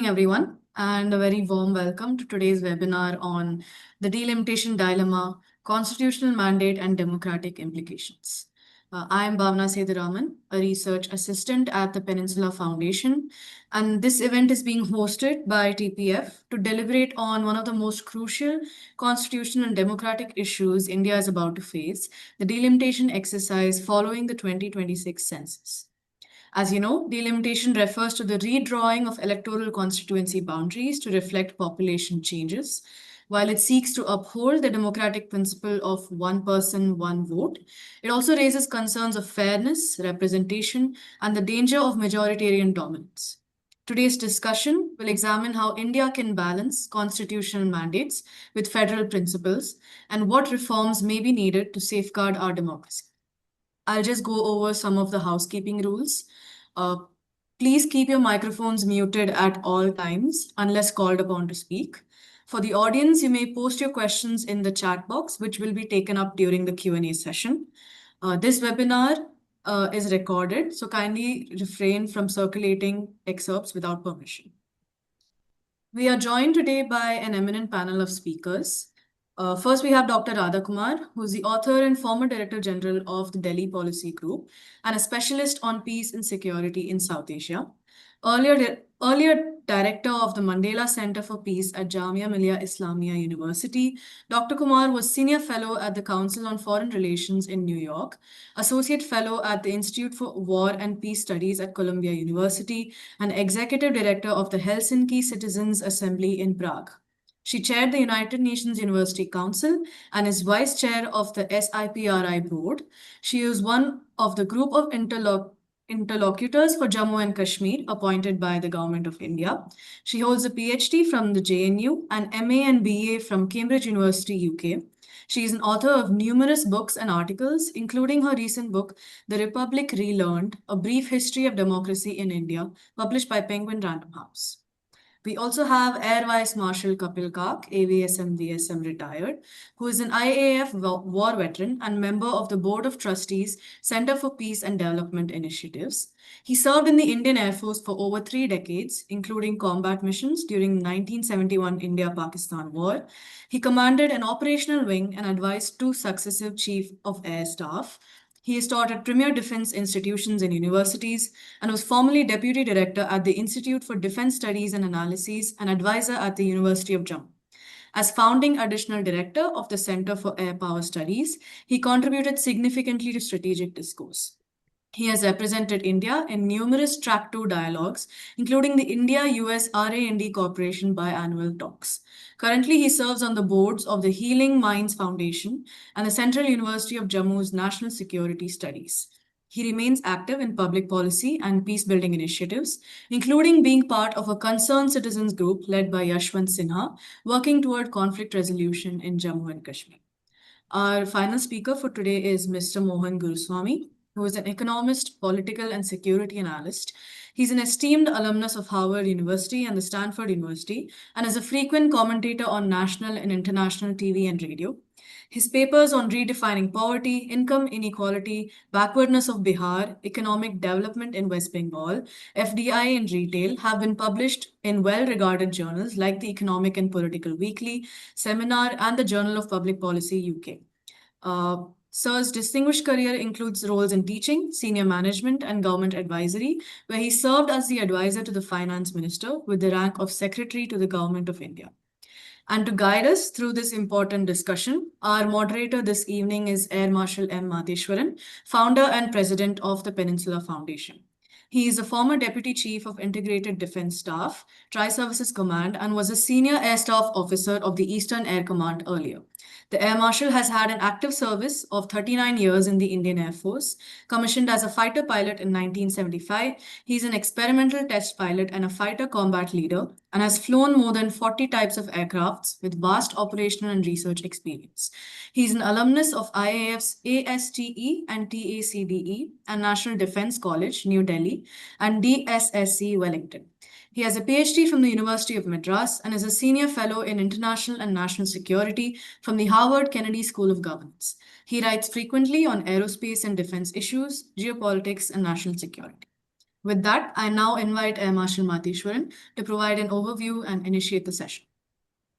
everyone, and a very warm welcome to today's webinar on the delimitation dilemma, constitutional mandate, and democratic implications. I am Bhavna Seduraman, a research assistant at the Peninsula Foundation, and this event is being hosted by TPF to deliberate on one of the most crucial constitutional and democratic issues India is about to face, the delimitation exercise following the 2026 census. As you know, delimitation refers to the redrawing of electoral constituency boundaries to reflect population changes. While it seeks to uphold the democratic principle of one person, one vote, it also raises concerns of fairness, representation, and the danger of majoritarian dominance. Today's discussion will examine how India can balance constitutional mandates with federal principles and what reforms may be needed to safeguard our democracy. I'll just go over some of the housekeeping rules. Please keep your microphones muted at all times unless called upon to speak. For the audience, you may post your questions in the chat box, which will be taken up during the Q&A session. This webinar is recorded, so kindly refrain from circulating excerpts without permission. We are joined today by an eminent panel of speakers. First, we have Dr. Radhakumar, who is the author and former Director General of the Delhi Policy Group and a specialist on peace and security in South Asia. Earlier Director of the Mandela Center for Peace at Jamia Millia Islamia University, Dr. Kumar was Senior Fellow at the Council on Foreign Relations in New York, Associate Fellow at the Institute for War and Peace Studies at Columbia University, and Executive Director of the Helsinki Citizens Assembly in Prague. She chaired the United Nations University Council and is vice chair of the SIPRI board. She is one of the group of interlocutors for Jammu and Kashmir appointed by the Government of India. She holds a PhD from the JNU and MA and BA from Cambridge University, UK. She is an author of numerous books and articles, including her recent book, The Republic Relearned, A Brief History of Democracy in India, published by Penguin Random House. We also have Air Vice Marshal Kapil Kak, AVSM VSM retired, who is an IAF war veteran and member of the Board of Trustees, Center for Peace and Development Initiatives. He served in the Indian Air Force for over 3 decades, including combat missions during the 1971 India-Pakistan War. He commanded an operational wing and advised 2 successive Chief of Air Staff. He has taught at premier defense institutions and universities and was formerly Deputy Director at the Institute for Defense Studies and Analyses and advisor at the University of Jammu. As founding additional director of the Center for Air Power Studies, he contributed significantly to strategic discourse. He has represented India in numerous Track 2 dialogues, including the India-US RA&D Corporation biannual talks. Currently, he serves on the boards of the Healing Minds Foundation and the Central University of Jammu's National Security Studies. He remains active in public policy and peace-building initiatives, including being part of a concerned citizens group led by Yashwant Sinha, working toward conflict resolution in Jammu and Kashmir. Our final speaker for today is Mr. Mohan Guruswamy, who is an economist, political and security analyst. He's an esteemed alumnus of Harvard University and the Stanford University, and is a frequent commentator on national and international TV and radio. His papers on redefining poverty, income inequality, backwardness of Bihar, economic development in West Bengal, FDI in retail have been published in well-regarded journals like the Economic and Political Weekly, Seminar, and the Journal of Public Policy UK. Sir's distinguished career includes roles in teaching, senior management, and government advisory, where he served as the advisor to the finance minister with the rank of secretary to the Government of India. And to guide us through this important discussion, our moderator this evening is Air Marshal M. Madheshwaran, founder and president of the Peninsula Foundation. He is a former Deputy Chief of Integrated Defense Staff, Tri-Services Command, and was a Senior Air Staff Officer of the Eastern Air Command earlier. The Air Marshal has had an active service of 39 years in the Indian Air Force. Commissioned as a fighter pilot in 1975, he is an experimental test pilot and a fighter combat leader, and has flown more than 40 types of aircrafts with vast operational and research experience. He is an alumnus of IAF's ASTE and TACDE and National Defense College, New Delhi, and DSSC, Wellington. He has a PhD from the University of Madras and is a senior fellow in international and national security from the Harvard Kennedy School of Governance. He writes frequently on aerospace and defense issues, geopolitics, and national security. With that, I now invite Air Marshal Matheshwaran to provide an overview and initiate the session.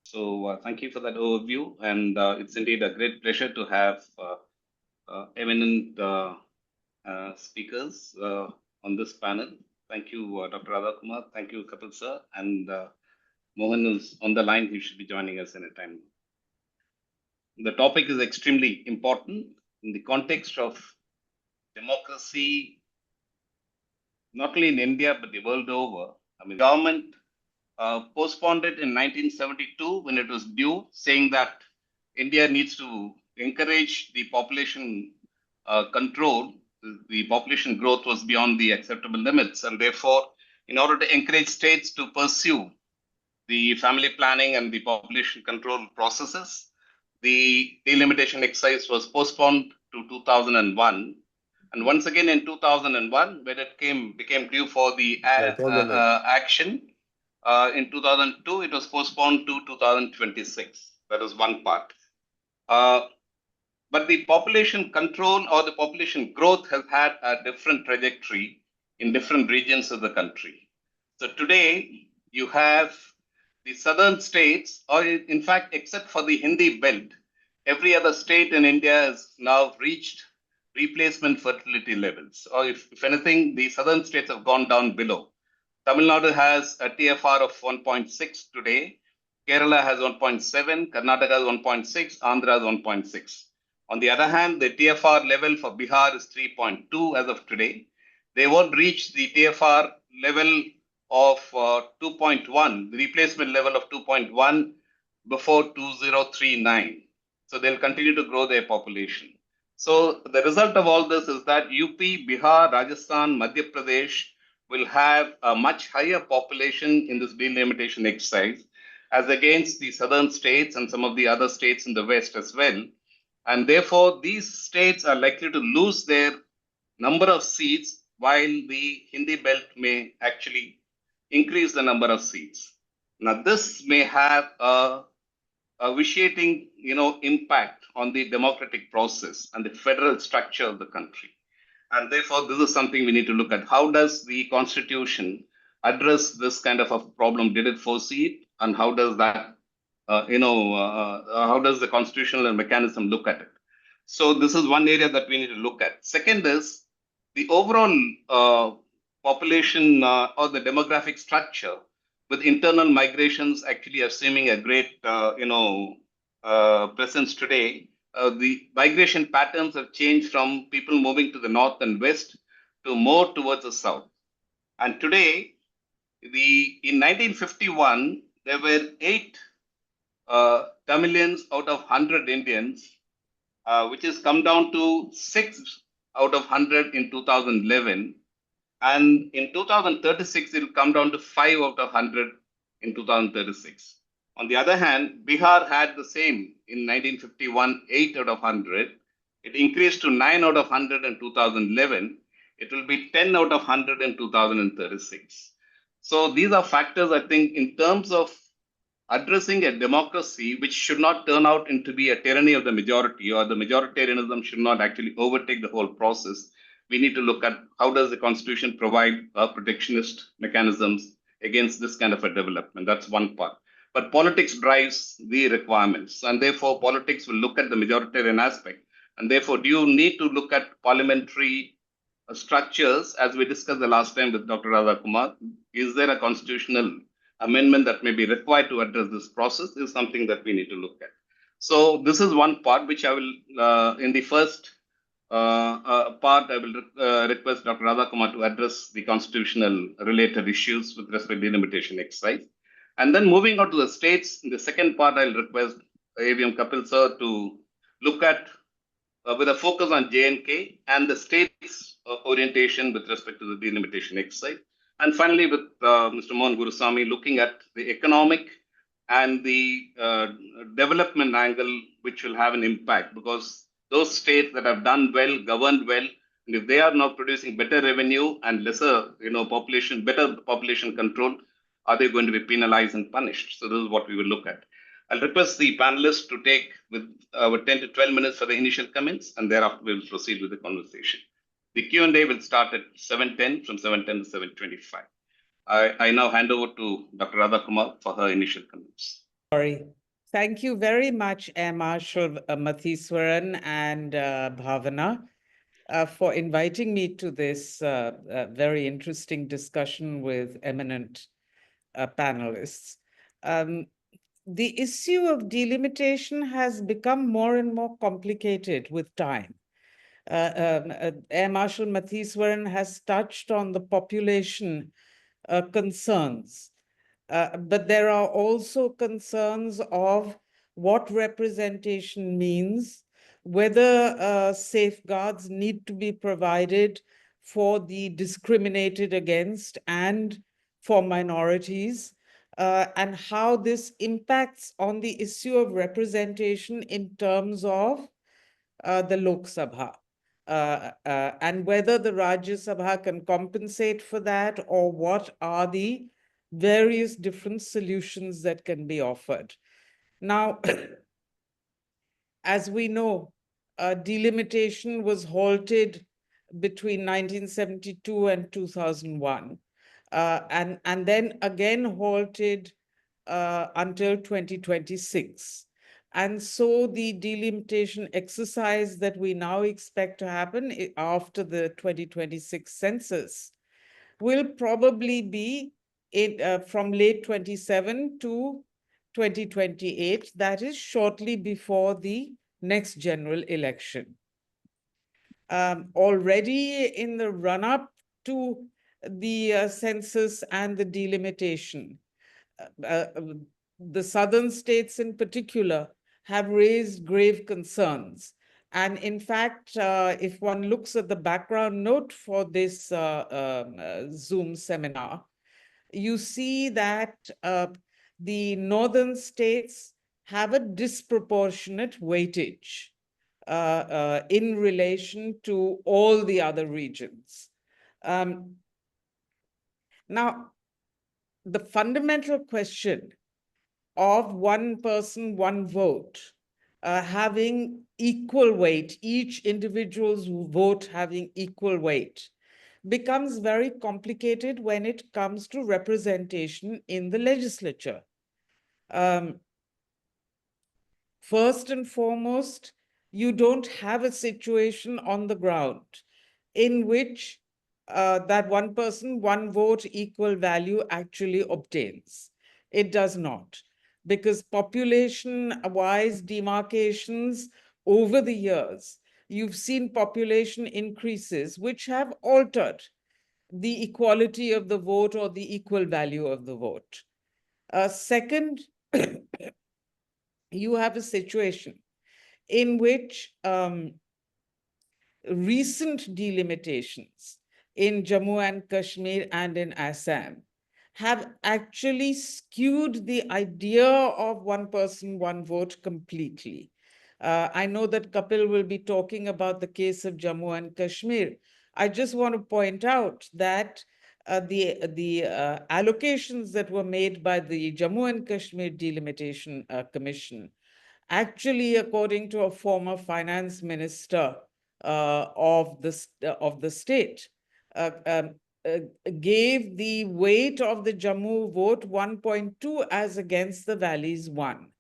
So thank you for that overview, and it's indeed a great pleasure to have eminent speakers on this panel. Thank you, Dr. Radhakumar. Thank you, Kapil sir, and Mohan is on the line. He should be joining us in a time. The topic is extremely important in the context of democracy, not only in India but the world over. I mean, government postponed it in 1972 when it was due, saying that India needs to encourage the population control. The population growth was beyond the acceptable limits, and therefore, in order to encourage states to pursue the family planning and the population control processes, the delimitation exercise was postponed to 2001. And once again in 2001, when it became due for the action, in 2002, it was postponed to 2026. That is one part. But the population control or the population growth has had a different trajectory in different regions of the country. So today, you have the southern states, or in fact, except for the Hindi belt, every other state in India has now reached replacement fertility levels. Or if anything, the southern states have gone down below. Tamil Nadu has a TFR of 1.6 today. Kerala has 1.7, Karnataka has 1.6, Andhra has 1.6. On the other hand, the TFR level for Bihar is 3.2 as of today. They won't reach the TFR level of 2.1, the replacement level of 2.1 before 2039. So they'll continue to grow their population. So the result of all this is that UP, Bihar, Rajasthan, Madhya Pradesh will have a much higher population in this delimitation exercise as against the southern states and some of the other states in the west as well. And therefore, these states are likely to lose their number of seats while the Hindi belt may actually increase the number of seats. Now, this may have a vitiating, impact on the democratic process and the federal structure of the country. And therefore, this is something we need to look at. How does the Constitution address this kind of a problem? Did it foresee it? And how does that, how does the constitutional mechanism look at it? So this is one area that we need to look at. Second is the overall population or the demographic structure with internal migrations actually assuming a great, presence today. The migration patterns have changed from people moving to the north and west to more towards the south. And today, in 1951, there were 8 Tamilians out of 100 Indians, which has come down to 6 out of 100 in 2011. And in 2036, it will come down to 5 out of 100 in 2036. On the other hand, Bihar had the same in 1951, 8 out of 100. It increased to 9 out of 100 in 2011. It will be 10 out of 100 in 2036. So these are factors, I think, in terms of addressing a democracy which should not turn out into be a tyranny of the majority, or the majoritarianism should not actually overtake the whole process. We need to look at how does the Constitution provide protectionist mechanisms against this kind of a development. That's one part. But politics drives the requirements, and therefore politics will look at the majoritarian aspect. And therefore, do you need to look at parliamentary structures, as we discussed the last time with Dr. Radhakumar? Is there a constitutional amendment that may be required to address this process? Is something that we need to look at. So this is one part which I will, in the first part, I will request Dr. Radhakumar to address the constitutional related issues with respect to delimitation exercise. And then moving on to the states, in the second part, I'll request AVM Kapil sir to look at with a focus on J&K and the state's orientation with respect to the delimitation exercise. And finally, with Mr. Mohan Gurusamy, looking at the economic and the development angle, which will have an impact, because those states that have done well, governed well, and if they are now producing better revenue and lesser, population, better population control, are they going to be penalized and punished? So this is what we will look at. I'll request the panelists to take with 10 to 12 minutes for the initial comments, and thereafter we will proceed with the conversation. The Q&A will start at 7:10, from 7:10 to 7:25. I now hand over to Dr. Radha Kumar for her initial comments. Sorry. Thank you very much, Air Marshal Matheeswaran and Bhavana, for inviting me to this very interesting discussion with eminent panelists. The issue of delimitation has become more and more complicated with time. Air Marshal Matheeswaran has touched on the population concerns. But there are also concerns of what representation means, whether safeguards need to be provided for the discriminated against and for minorities, and how this impacts on the issue of representation in terms of the Lok Sabha. And whether the Rajya Sabha can compensate for that, or what are the various different solutions that can be offered. Now, as we know, delimitation was halted between 1972 and 2001, and then again halted until 2026. And so the delimitation exercise that we now expect to happen after the 2026 census will probably be from late 27 to 2028, that is shortly before the next general election. Already in the run-up to the census and the delimitation, the southern states in particular have raised grave concerns. And in fact, if one looks at the background note for this Zoom seminar, you see that the northern states have a disproportionate weightage in relation to all the other regions. Now, the fundamental question of one person, one vote, having equal weight, each individual's vote having equal weight, becomes very complicated when it comes to representation in the legislature. First and foremost, you don't have a situation on the ground in which that one person, one vote, equal value actually obtains. It does not, because population-wise demarcations over the years, you've seen population increases which have altered the equality of the vote or the equal value of the vote. Second, you have a situation in which recent delimitations in Jammu and Kashmir and in Assam have actually skewed the idea of one person, one vote completely. I know that Kapil will be talking about the case of Jammu and Kashmir. I just want to point out that the allocations that were made by the Jammu and Kashmir Delimitation Commission, actually, according to a former finance minister of the state, gave the weight of the Jammu vote 1.2 as against the Valley's 1.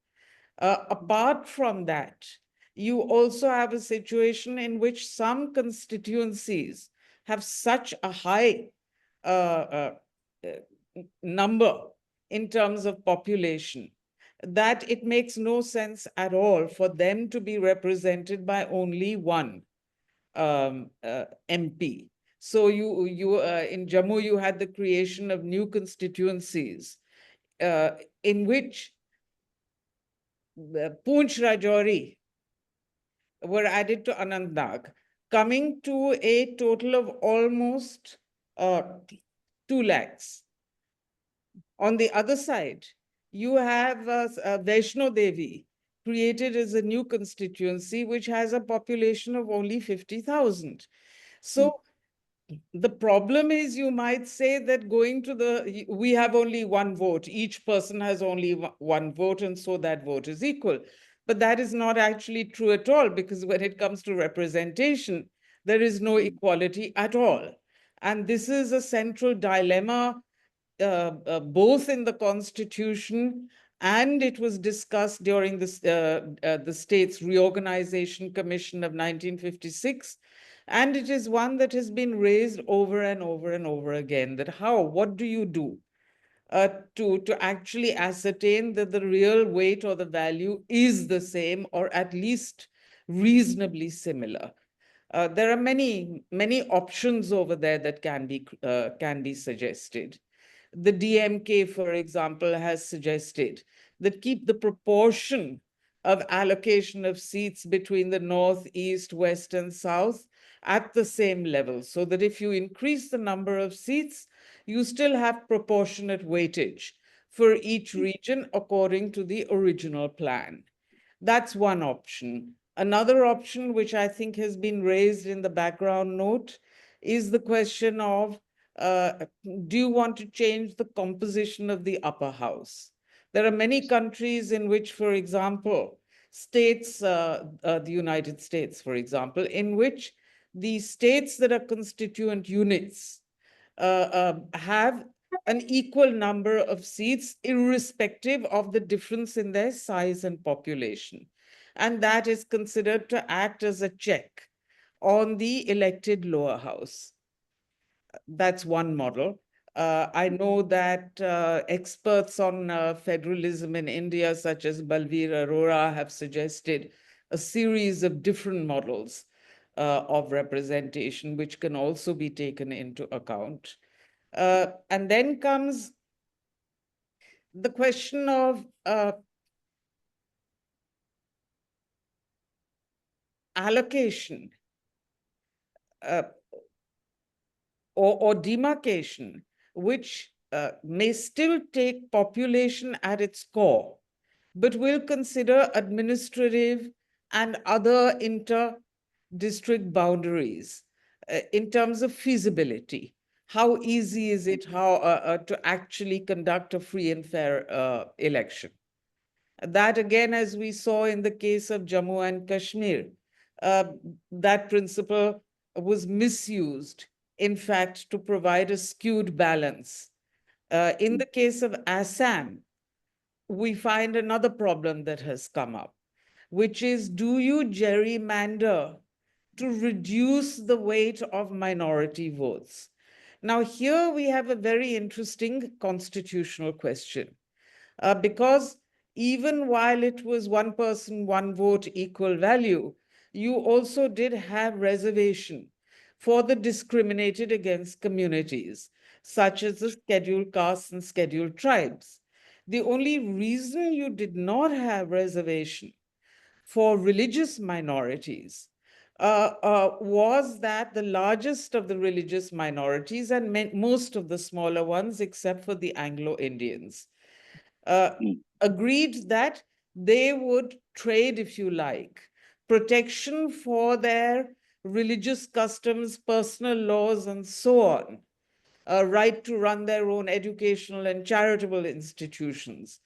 Apart from that, you also have a situation in which some constituencies have such a high number in terms of population that it makes no sense at all for them to be represented by only one MP. So in Jammu, you had the creation of new constituencies in which Poonch Rajouri were added to Anantnag, coming to a total of almost 2 lakhs. On the other side, you have Vaishno Devi, created as a new constituency, which has a population of only 50,000. So the problem is, you might say that we have only one vote. Each person has only one vote, and so that vote is equal. But that is not actually true at all, because when it comes to representation, there is no equality at all. And this is a central dilemma, both in the Constitution, and it was discussed during the States Reorganization Commission of 1956. And it is one that has been raised over and over and over again, that what do you do to actually ascertain that the real weight or the value is the same, or at least reasonably similar? There are many options over there that can be suggested. The DMK, for example, has suggested that keep the proportion of allocation of seats between the North, East, West, and South at the same level, so that if you increase the number of seats, you still have proportionate weightage for each region according to the original plan. That's one option. Another option, which I think has been raised in the background note, is the question of, do you want to change the composition of the upper house? There are many countries in which, for example, states, the United States, for example, in which the states that are constituent units have an equal number of seats, irrespective of the difference in their size and population. And that is considered to act as a check on the elected lower house. That's one model. I know that experts on federalism in India, such as Balveer Arora, have suggested a series of different models of representation, which can also be taken into account. And then comes the question of allocation or demarcation, which may still take population at its core, but will consider administrative and other inter-district boundaries in terms of feasibility. How easy is it to actually conduct a free and fair election? That, again, as we saw in the case of Jammu and Kashmir, that principle was misused, in fact, to provide a skewed balance. In the case of Assam, we find another problem that has come up, which is, do you gerrymander to reduce the weight of minority votes? Now, here we have a very interesting constitutional question, because even while it was one person, one vote, equal value, you also did have reservation for the discriminated against communities, such as the scheduled castes and scheduled tribes. The only reason you did not have reservation for religious minorities was that the largest of the religious minorities, and most of the smaller ones, except for the Anglo-Indians, agreed that they would trade, if you like, protection for their religious customs, personal laws, and so on, a right to run their own educational and charitable institutions,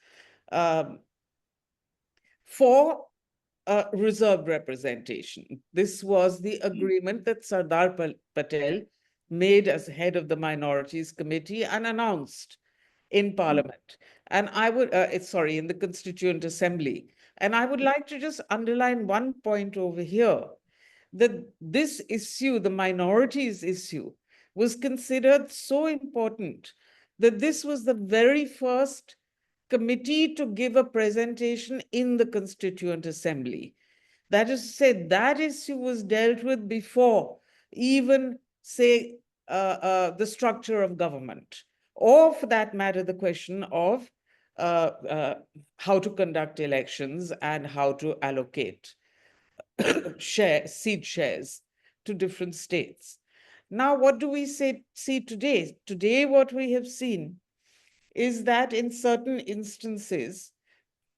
for reserved representation. This was the agreement that Sardar Patel made as head of the Minorities Committee and announced in Parliament. And I would, in the Constituent Assembly. And I would like to just underline one point over here, that this issue, the minorities issue, was considered so important that this was the very first committee to give a presentation in the Constituent Assembly. That is to say, that issue was dealt with before even, say, the structure of government, or for that matter, the question of how to conduct elections and how to allocate seat shares to different states. Now, what do we see today? Today, what we have seen is that in certain instances,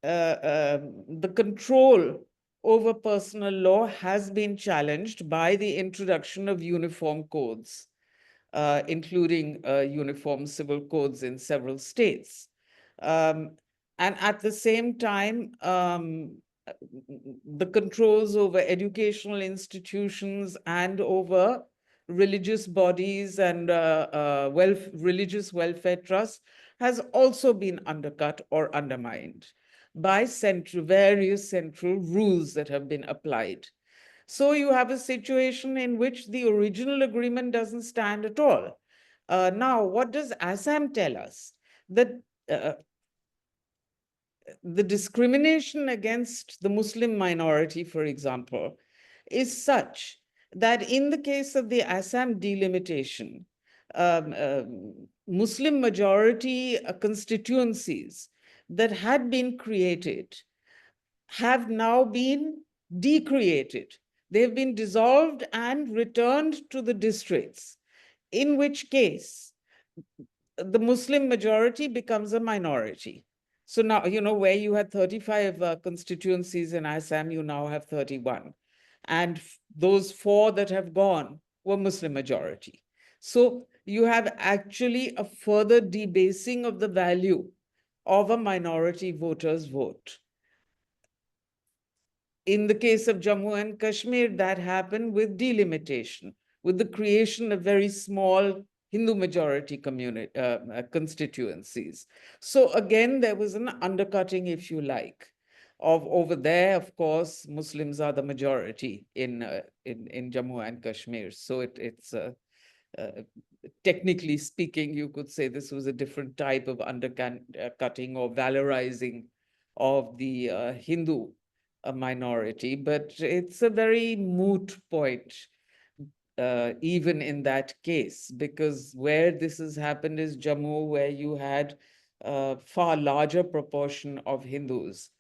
the control over personal law has been challenged by the introduction of uniform codes, including uniform civil codes in several states. And at the same time, the controls over educational institutions and over religious bodies and religious welfare trusts has also been undercut or undermined by various central rules that have been applied. So you have a situation in which the original agreement doesn't stand at all. Now, what does Assam tell us? That the discrimination against the Muslim minority, for example, is such that in the case of the Assam delimitation, um, Muslim majority constituencies that had been created have now been decreated. They've been dissolved and returned to the districts, in which case the Muslim majority becomes a minority. So now, where you had 35 constituencies in Assam, you now have 31. And those 4 that have gone were Muslim majority. So you have actually a further debasing of the value of a minority voter's vote. In the case of Jammu and Kashmir, that happened with delimitation, with the creation of very small Hindu majority constituencies. So again, there was an undercutting, if you like, of over there. Of course, Muslims are the majority in Jammu and Kashmir. So it's technically speaking, you could say this was a different type of undercutting or valorizing of the Hindu minority, but it's a very moot point, even in that case, because where this has happened is Jammu, where you had a far larger proportion of Hindus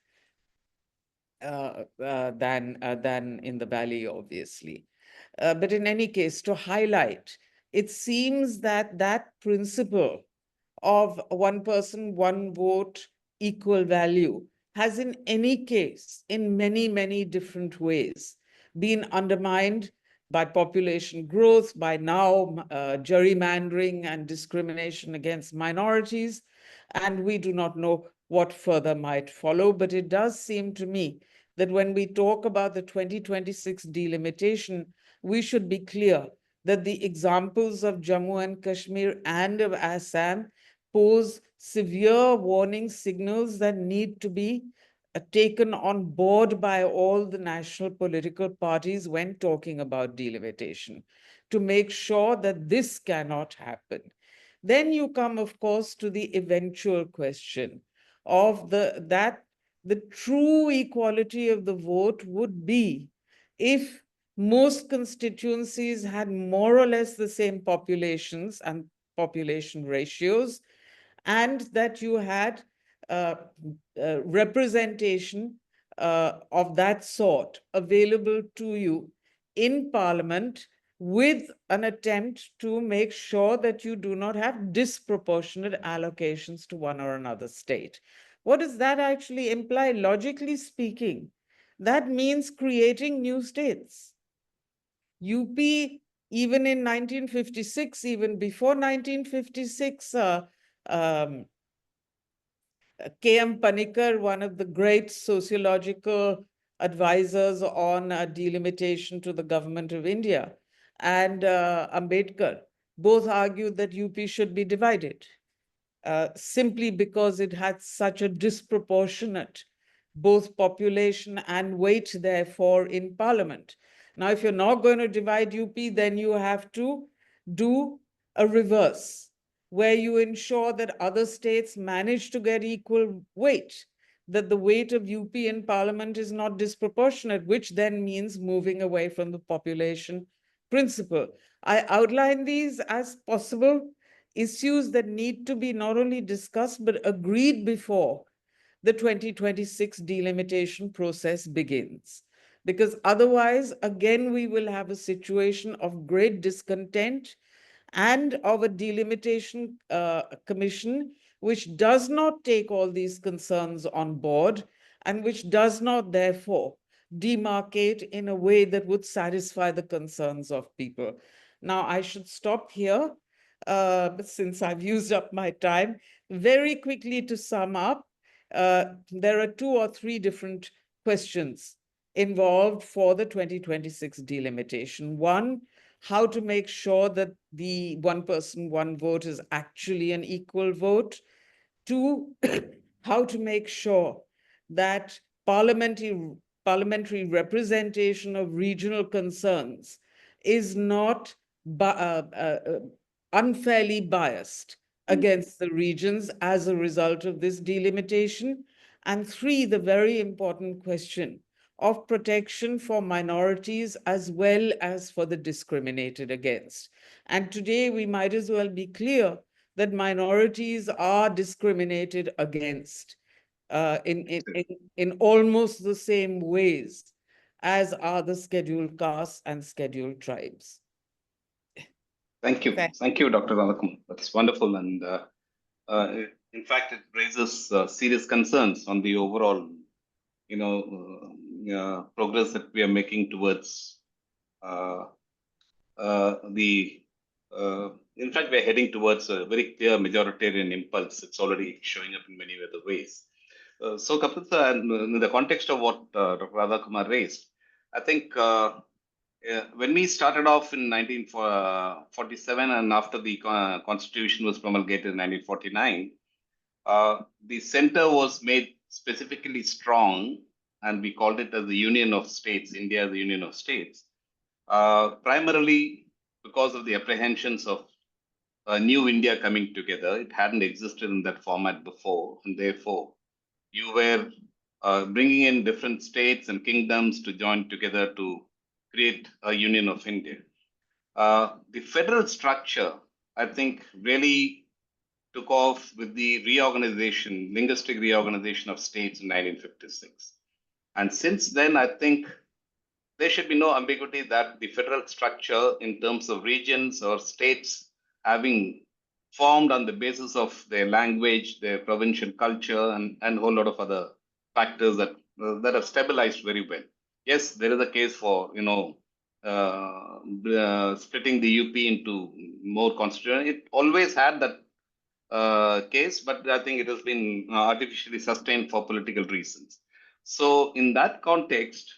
than in the valley, obviously. But in any case, to highlight, it seems that that principle of one person, one vote, equal value has in any case, in many, many different ways, been undermined by population growth, by now gerrymandering and discrimination against minorities. And we do not know what further might follow. But it does seem to me that when we talk about the 2026 delimitation, we should be clear that the examples of Jammu and Kashmir and of Assam pose severe warning signals that need to be taken on board by all the national political parties when talking about delimitation, to make sure that this cannot happen. Then you come, of course, to the eventual question of the true equality of the vote would be if most constituencies had more or less the same populations and population ratios, and that you had representation of that sort available to you in Parliament, with an attempt to make sure that you do not have disproportionate allocations to one or another state. What does that actually imply? Logically speaking, that means creating new states. UP, even in 1956, even before 1956, K.M. Panikkar, one of the great sociological advisors on delimitation to the government of India, and Ambedkar both argued that UP should be divided, simply because it had such a disproportionate both population and weight, therefore, in parliament. Now, if you're not going to divide UP, then you have to do a reverse, where you ensure that other states manage to get equal weight, that the weight of UP in parliament is not disproportionate, which then means moving away from the population principle. I outline these as possible issues that need to be not only discussed, but agreed before the 2026 delimitation process begins. Because otherwise, again, we will have a situation of great discontent and of a delimitation commission which does not take all these concerns on board and which does not, therefore, demarcate in a way that would satisfy the concerns of people. Now, I should stop here, since I've used up my time. Very quickly to sum up, there are 2 or 3 different questions involved for the 2026 delimitation. One, how to make sure that the one person, one vote is actually an equal vote. Two, how to make sure that parliamentary representation of regional concerns is not unfairly biased against the regions as a result of this delimitation. And three, the very important question of protection for minorities as well as for the discriminated against. And today we might as well be clear that minorities are discriminated against in almost the same ways as are the scheduled castes and scheduled tribes. Thank you. Thank you, Dr. Radhakumar. That's wonderful. And in fact, it raises serious concerns on the overall, progress that we are making towards in fact, we're heading towards a very clear majoritarian impulse. It's already showing up in many other ways. So, Kapil sir, in the context of what Dr. Radhakumar raised, I think when we started off in 1947 and after the Constitution was promulgated in 1949, the center was made specifically strong, and we called it as the Union of States, India as the Union of States, primarily because of the apprehensions of a new India coming together. It hadn't existed in that format before, and therefore you were bringing in different states and kingdoms to join together to create a Union of India. The federal structure, I think, really took off with the reorganization, linguistic reorganization of states in 1956. And since then, I think there should be no ambiguity that the federal structure in terms of regions or states having formed on the basis of their language, their provincial culture, and a whole lot of other factors that have stabilized very well. Yes, there is a case for splitting the UP into more constituent. It always had that case, but I think it has been artificially sustained for political reasons. So in that context,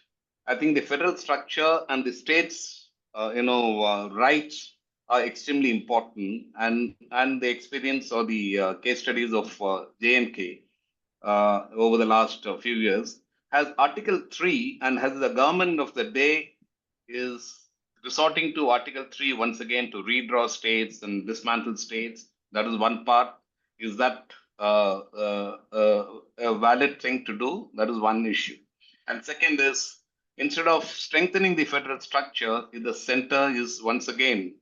I think the federal structure and the states, rights are extremely important, and the experience or the case studies of J&K over the last few years has Article 3, and has the government of the day is resorting to Article 3 once again to redraw states and dismantle states. That is one part. Is that a valid thing to do? That is one issue. And second is, instead of strengthening the federal structure, the center is once again,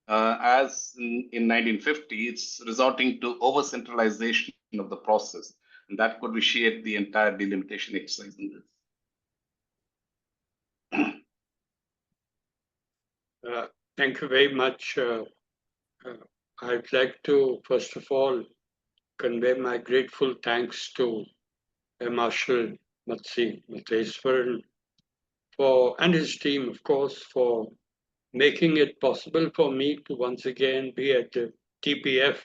as in 1950, it's resorting to over-centralization of the process. And that could vitiate the entire delimitation exercise in this. Thank you very much. I'd like to, first of all, convey my grateful thanks to Marshal Matheswaran and his team, of course, for making it possible for me to once again be at the TPF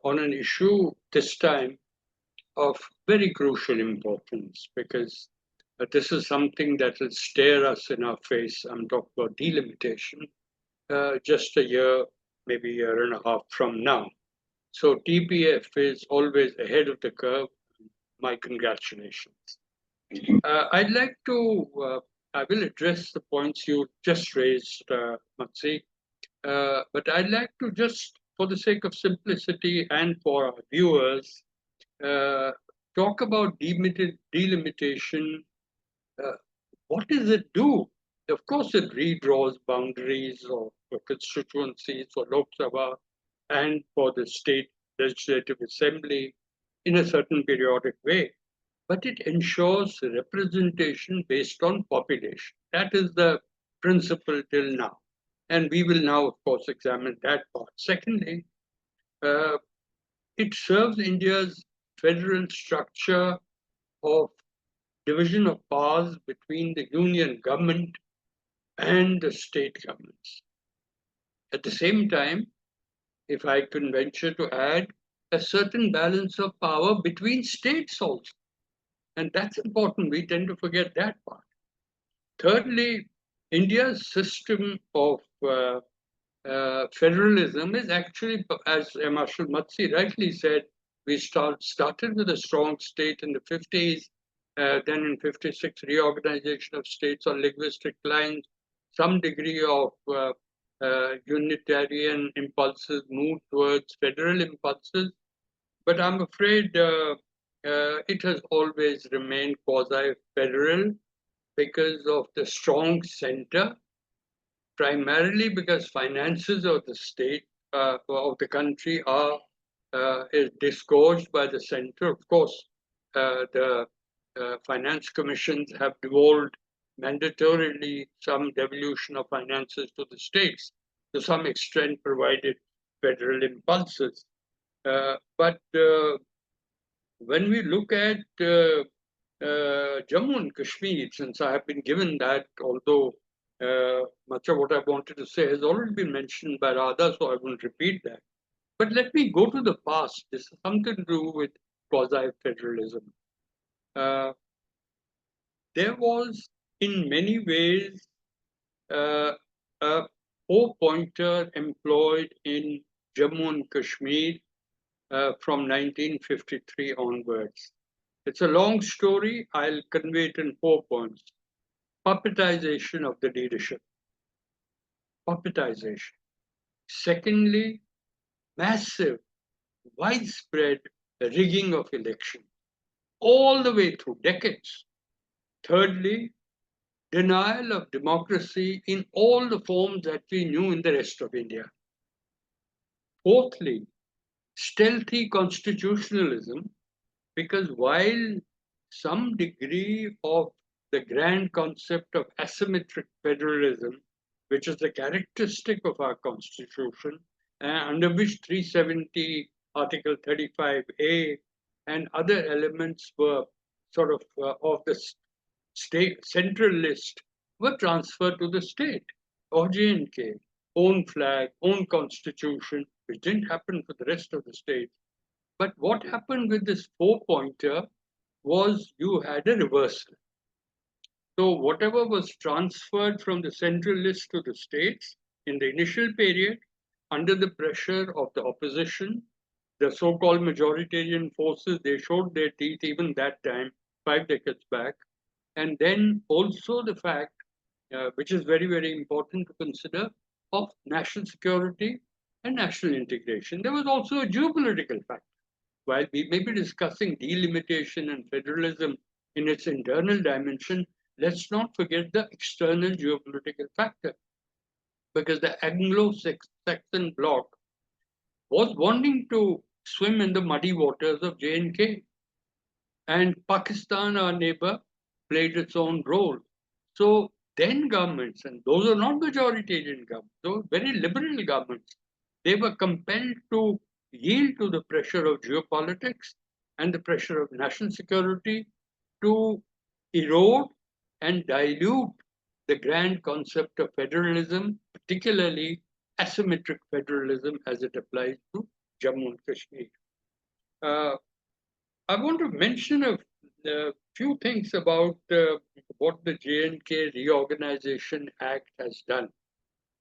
on an issue this time of very crucial importance, because this is something that will stare us in our face. I'm talking about delimitation just a year, maybe a year and a half from now. So TPF is always ahead of the curve. My congratulations. I'd like to, I will address the points you just raised, Matsi, but I'd like to just, for the sake of simplicity and for our viewers, talk about delimitation. What does it do? Of course, it redraws boundaries of constituencies for Lok Sabha and for the state legislative assembly in a certain periodic way. But it ensures representation based on population. That is the principle till now. And we will now, of course, examine that part. Secondly, it serves India's federal structure of division of powers between the union government and the state governments. At the same time, if I can venture to add, a certain balance of power between states also. And that's important. We tend to forget that part. Thirdly, India's system of federalism is actually, as Marshal Matsi rightly said, we started with a strong state in the 50s, then in 56, reorganization of states on linguistic lines, some degree of unitarian impulses moved towards federal impulses. But I'm afraid it has always remained quasi-federal because of the strong center, primarily because finances of the state, of the country is disgorged by the center. Of course, the finance commissions have devolved mandatorily some devolution of finances to the states, to some extent provided federal impulses. But when we look at Jammu and Kashmir, since I have been given that, although much of what I wanted to say has already been mentioned by Radha, so I won't repeat that. But let me go to the past. This has something to do with quasi-federalism. There was, in many ways, a four-pointer employed in Jammu and Kashmir from 1953 onwards. It's a long story. I'll convey it in 4 points. Puppetization of the leadership. Puppetization. Secondly, massive, widespread rigging of elections, all the way through decades. Thirdly, denial of democracy in all the forms that we knew in the rest of India. Fourthly, stealthy constitutionalism, because while some degree of the grand concept of asymmetric federalism, which is the characteristic of our constitution, under which 370, Article 35A, and other elements were sort of the state central list, were transferred to the state of J&K, own flag, own constitution, which didn't happen for the rest of the states. But what happened with this four-pointer was you had a reversal. So whatever was transferred from the central list to the states in the initial period, under the pressure of the opposition, the so-called majoritarian forces, they showed their teeth even that time, 5 decades back. And then also the fact, which is very, very important to consider, of national security and national integration. There was also a geopolitical factor. While we may be discussing delimitation and federalism in its internal dimension, let's not forget the external geopolitical factor. Because the Anglo-Saxon bloc was wanting to swim in the muddy waters of J&K. And Pakistan, our neighbor, played its own role. So then governments, and those are not majoritarian governments, those very liberal governments, they were compelled to yield to the pressure of geopolitics and the pressure of national security to erode and dilute the grand concept of federalism, particularly asymmetric federalism as it applies to Jammu and Kashmir. I want to mention a few things about what the J&K Reorganization Act has done.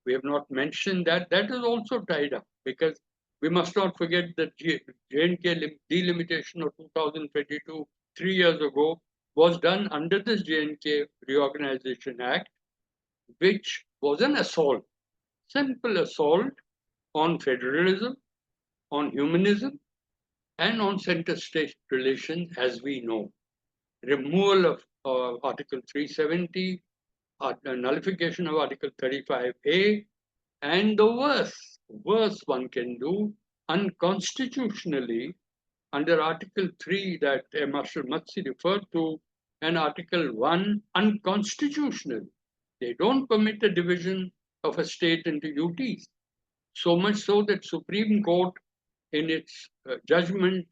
We have not mentioned that. That is also tied up because we must not forget that J&K delimitation of 2022, 3 years ago, was done under this J&K Reorganization Act, which was an assault, simple assault on federalism, on humanism, and on center-state relations as we know. Removal of Article 370, nullification of Article 35A, and the worst one can do, unconstitutionally, under Article 3 that Marshal Matsi referred to, and Article 1, unconstitutional. They don't permit the division of a state into UTs. So much so that Supreme Court, in its judgment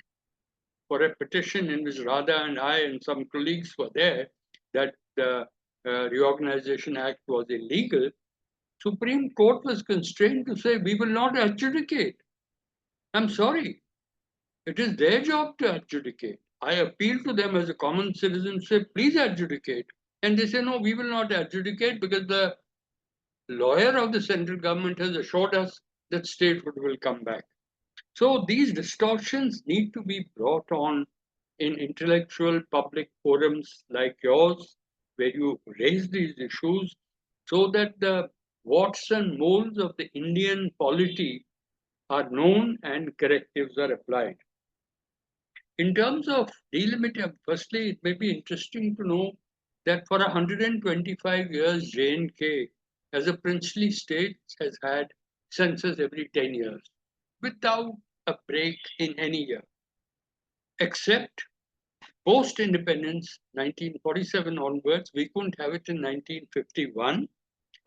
for a petition in which Radha and I and some colleagues were there, that the Reorganization Act was illegal, Supreme Court was constrained to say, we will not adjudicate. I'm sorry. It is their job to adjudicate. I appeal to them as a common citizen, say, please adjudicate. And they say, no, we will not adjudicate because the lawyer of the central government has assured us that statehood will come back. So these distortions need to be brought on in intellectual public forums like yours, where you raise these issues so that the warts and moles of the Indian polity are known and correctives are applied. In terms of delimitation, firstly, it may be interesting to know that for 125 years, J&K as a princely state has had census every 10 years without a break in any year, except post-independence, 1947 onwards, we couldn't have it in 1951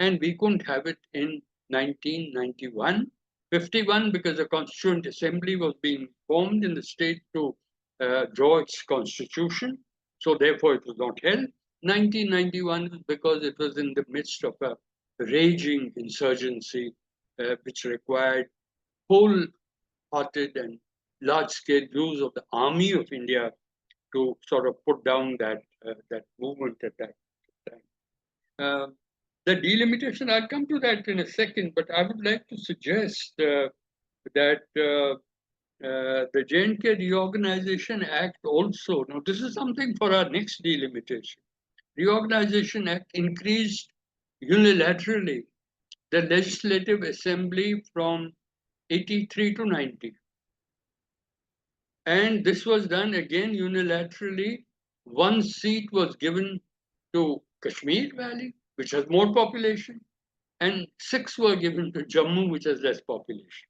and we couldn't have it in 1991. 51 because the Constituent Assembly was being formed in the state to draw its constitution, so therefore it was not held. 1991 because it was in the midst of a raging insurgency which required wholehearted and large-scale use of the Army of India to sort of put down that movement at that time. The delimitation, I'll come to that in a second, but I would like to suggest that the J&K Reorganization Act also, now this is something for our next delimitation. Reorganization Act increased unilaterally the Legislative Assembly from 83 to 90. And this was done again unilaterally. One seat was given to Kashmir Valley, which has more population, and 6 were given to Jammu, which has less population.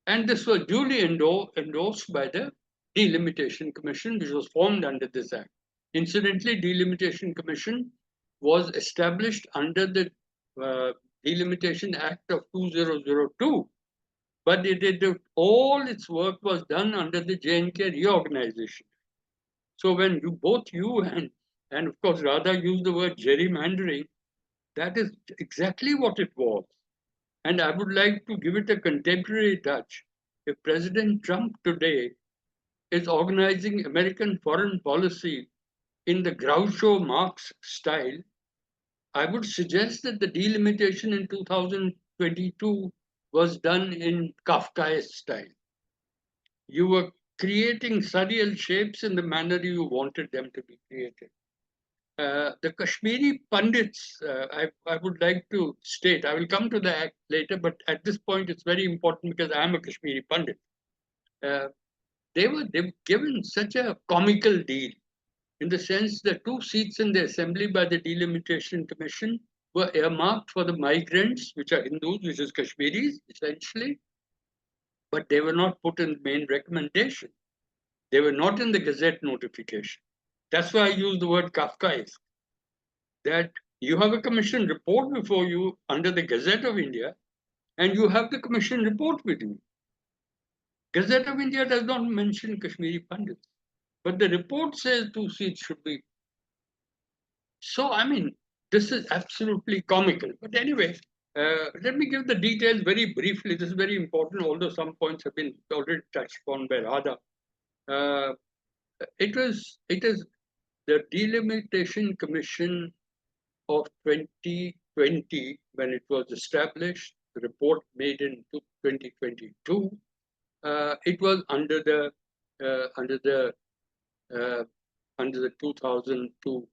And this was duly endorsed by the Delimitation Commission, which was formed under this act. Incidentally, Delimitation Commission was established under the Delimitation Act of 2002, but all its work was done under the J&K Reorganization. So when both you and of course Radha used the word gerrymandering, that is exactly what it was. And I would like to give it a contemporary touch. If President Trump today is organizing American foreign policy in the Groucho Marx style, I would suggest that the delimitation in 2022 was done in Kafkaesque style. You were creating surreal shapes in the manner you wanted them to be created. The Kashmiri Pandits, I would like to state, I will come to the act later, but at this point it's very important because I am a Kashmiri Pandit. They were given such a comical deal in the sense that 2 seats in the assembly by the Delimitation Commission were earmarked for the migrants, which are Hindus, which is Kashmiris, essentially, but they were not put in the main recommendation. They were not in the Gazette notification. That's why I use the word Kafkaesque. That you have a commission report before you under the Gazette of India, and you have the commission report with you. Gazette of India does not mention Kashmiri Pandits, but the report says 2 seats should be. So, I mean, this is absolutely comical. But anyway, let me give the details very briefly. This is very important, although some points have been already touched upon by Radha. It is the Delimitation Commission of 2020 when it was established. The report made in 2022. It was under the 2002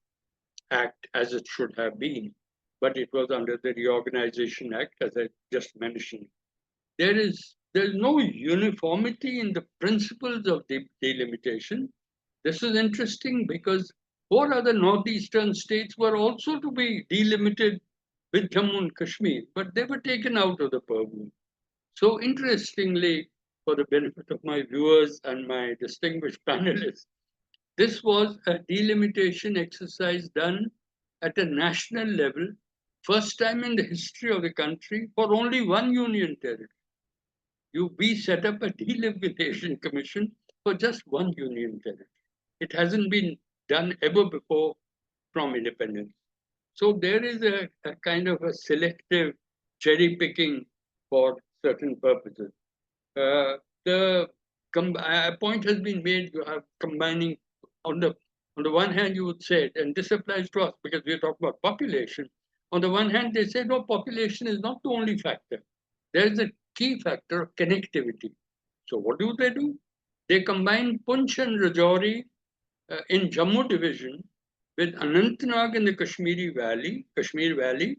Act as it should have been, but it was under the Reorganization Act, as I just mentioned. There is no uniformity in the principles of the delimitation. This is interesting because 4 other northeastern states were also to be delimited with Jammu and Kashmir, but they were taken out of the purview. So interestingly, for the benefit of my viewers and my distinguished panelists, this was a delimitation exercise done at a national level, first time in the history of the country for only 1 union territory. We set up a delimitation commission for just 1 union territory. It hasn't been done ever before from independence. So there is a kind of a selective cherry picking for certain purposes. A point has been made, you have combining on the one hand, you would say, and this applies to us because we're talking about population. On the one hand, they say, no, population is not the only factor. There is a key factor of connectivity. So what do? They combine Punch and Rajouri in Jammu division with Anantnag in the Kashmir Valley,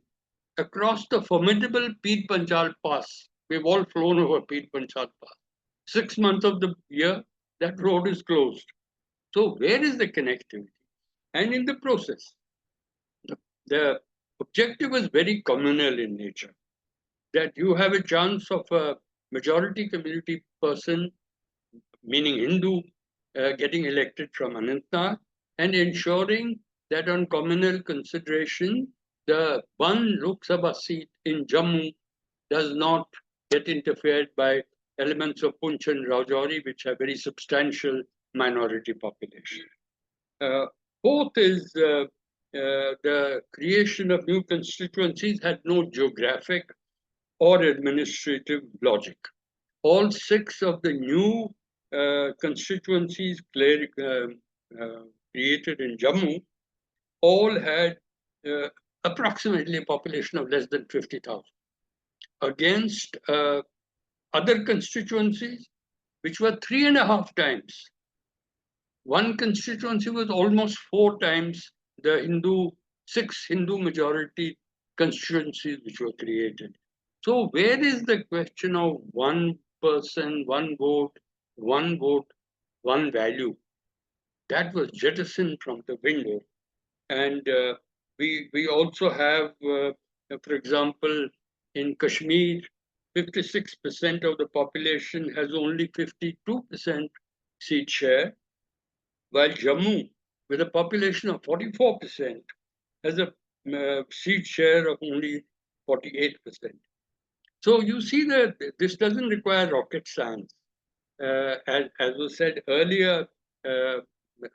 across the formidable Peer Panchal Pass. We've all flown over Peer Panchal Pass. 6 months of the year, that road is closed. So where is the connectivity? And in the process, the objective was very communal in nature, that you have a chance of a majority community person, meaning Hindu, getting elected from Anantnag, and ensuring that on communal consideration, the one Lok Sabha seat in Jammu does not get interfered by elements of Punch and Rajouri, which have very substantial minority population. Both is the creation of new constituencies had no geographic or administrative logic. All 6 of the new constituencies created in Jammu all had approximately a population of less than 50,000 against other constituencies, which were 3.5 times. One constituency was almost 4 times the 6 Hindu majority constituencies which were created. So where is the question of one person, one vote, one value? That was jettisoned from the window. And we also have, for example, in Kashmir, 56% of the population has only 52% seat share, while Jammu, with a population of 44%, has a seat share of only 48%. So you see that this doesn't require rocket science. As was said earlier,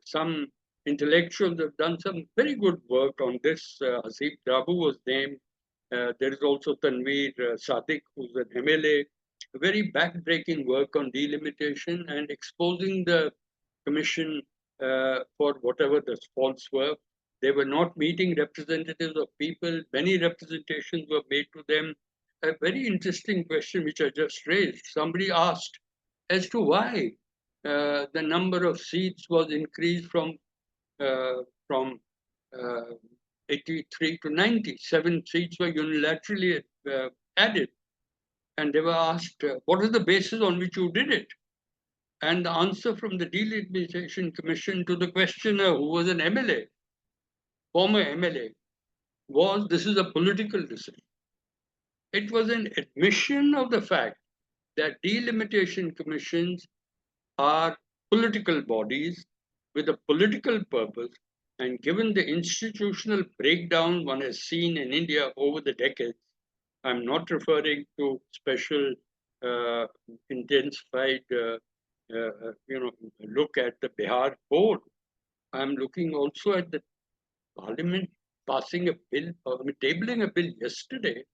some intellectuals have done some very good work on this. Hasib Dabu was named. There is also Tanveer Sadiq, who's an MLA. Very backbreaking work on delimitation and exposing the commission for whatever the faults were. They were not meeting representatives of people. Many representations were made to them. A very interesting question which I just raised. Somebody asked as to why the number of seats was increased from uh, 83 to 90. 7 seats were unilaterally added. And they were asked, what is the basis on which you did it? And the answer from the Delimitation Commission to the questioner, who was an MLA, former MLA, was this is a political decision. It was an admission of the fact that delimitation commissions are political bodies with a political purpose, and given the institutional breakdown one has seen in India over the decades, I'm not referring to special intensified look at the Bihar board. I'm looking also at the parliament passing a bill, tabling a bill yesterday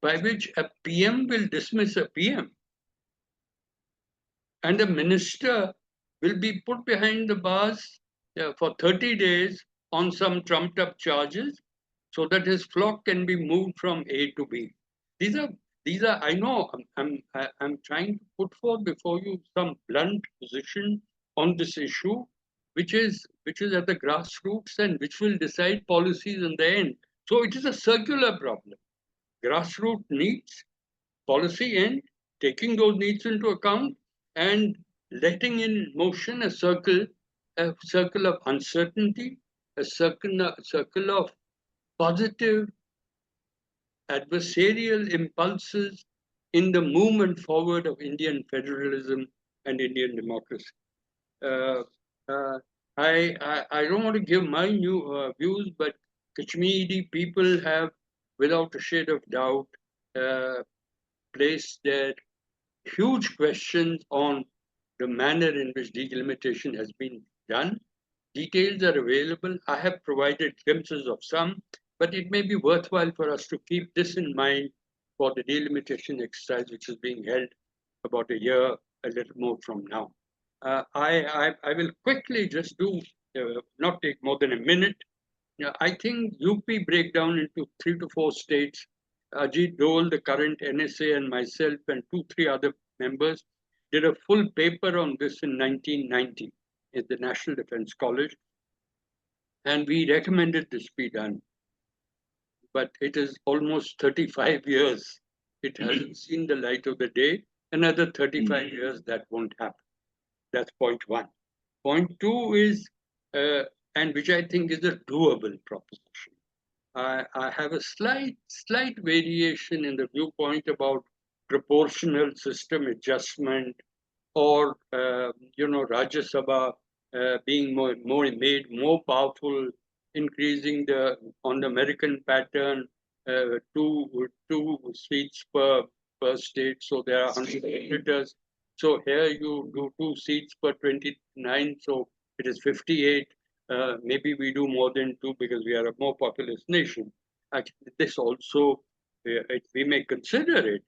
by which a PM will dismiss a PM and a minister will be put behind the bars for 30 days on some trumped up charges so that his flock can be moved from A to B. These are I know I'm trying to put forth before you some blunt position on this issue, which is at the grassroots and which will decide policies in the end. So it is a circular problem. Grassroots needs, policy end, taking those needs into account and letting in motion a circle of uncertainty, a circle of positive adversarial impulses in the movement forward of Indian federalism and Indian democracy. I don't want to give my new views, but Kashmiri people have, without a shade of doubt, placed their huge questions on the manner in which delimitation has been done. Details are available. I have provided glimpses of some, but it may be worthwhile for us to keep this in mind for the delimitation exercise, which is being held about a year, a little more from now. I will quickly just do, not take more than a minute. I think UP breakdown into 3 to 4 states. Ajit Dole, the current NSA, and myself and 2, 3 other members did a full paper on this in 1990 at the National Defense College, and we recommended this be done. But it is almost 35 years. It hasn't seen the light of the day. Another 35 years, that won't happen. That's point one. Point two is, and which I think is a doable proposition. I have a slight variation in the viewpoint about proportional system adjustment or, Rajya Sabha being made more powerful, increasing on the American pattern, two seats per state. So there are 100 senators. So here you do 2 seats per 29. So it is 58. Maybe we do more than 2 because we are a more populous nation. Actually, this also, we may consider it,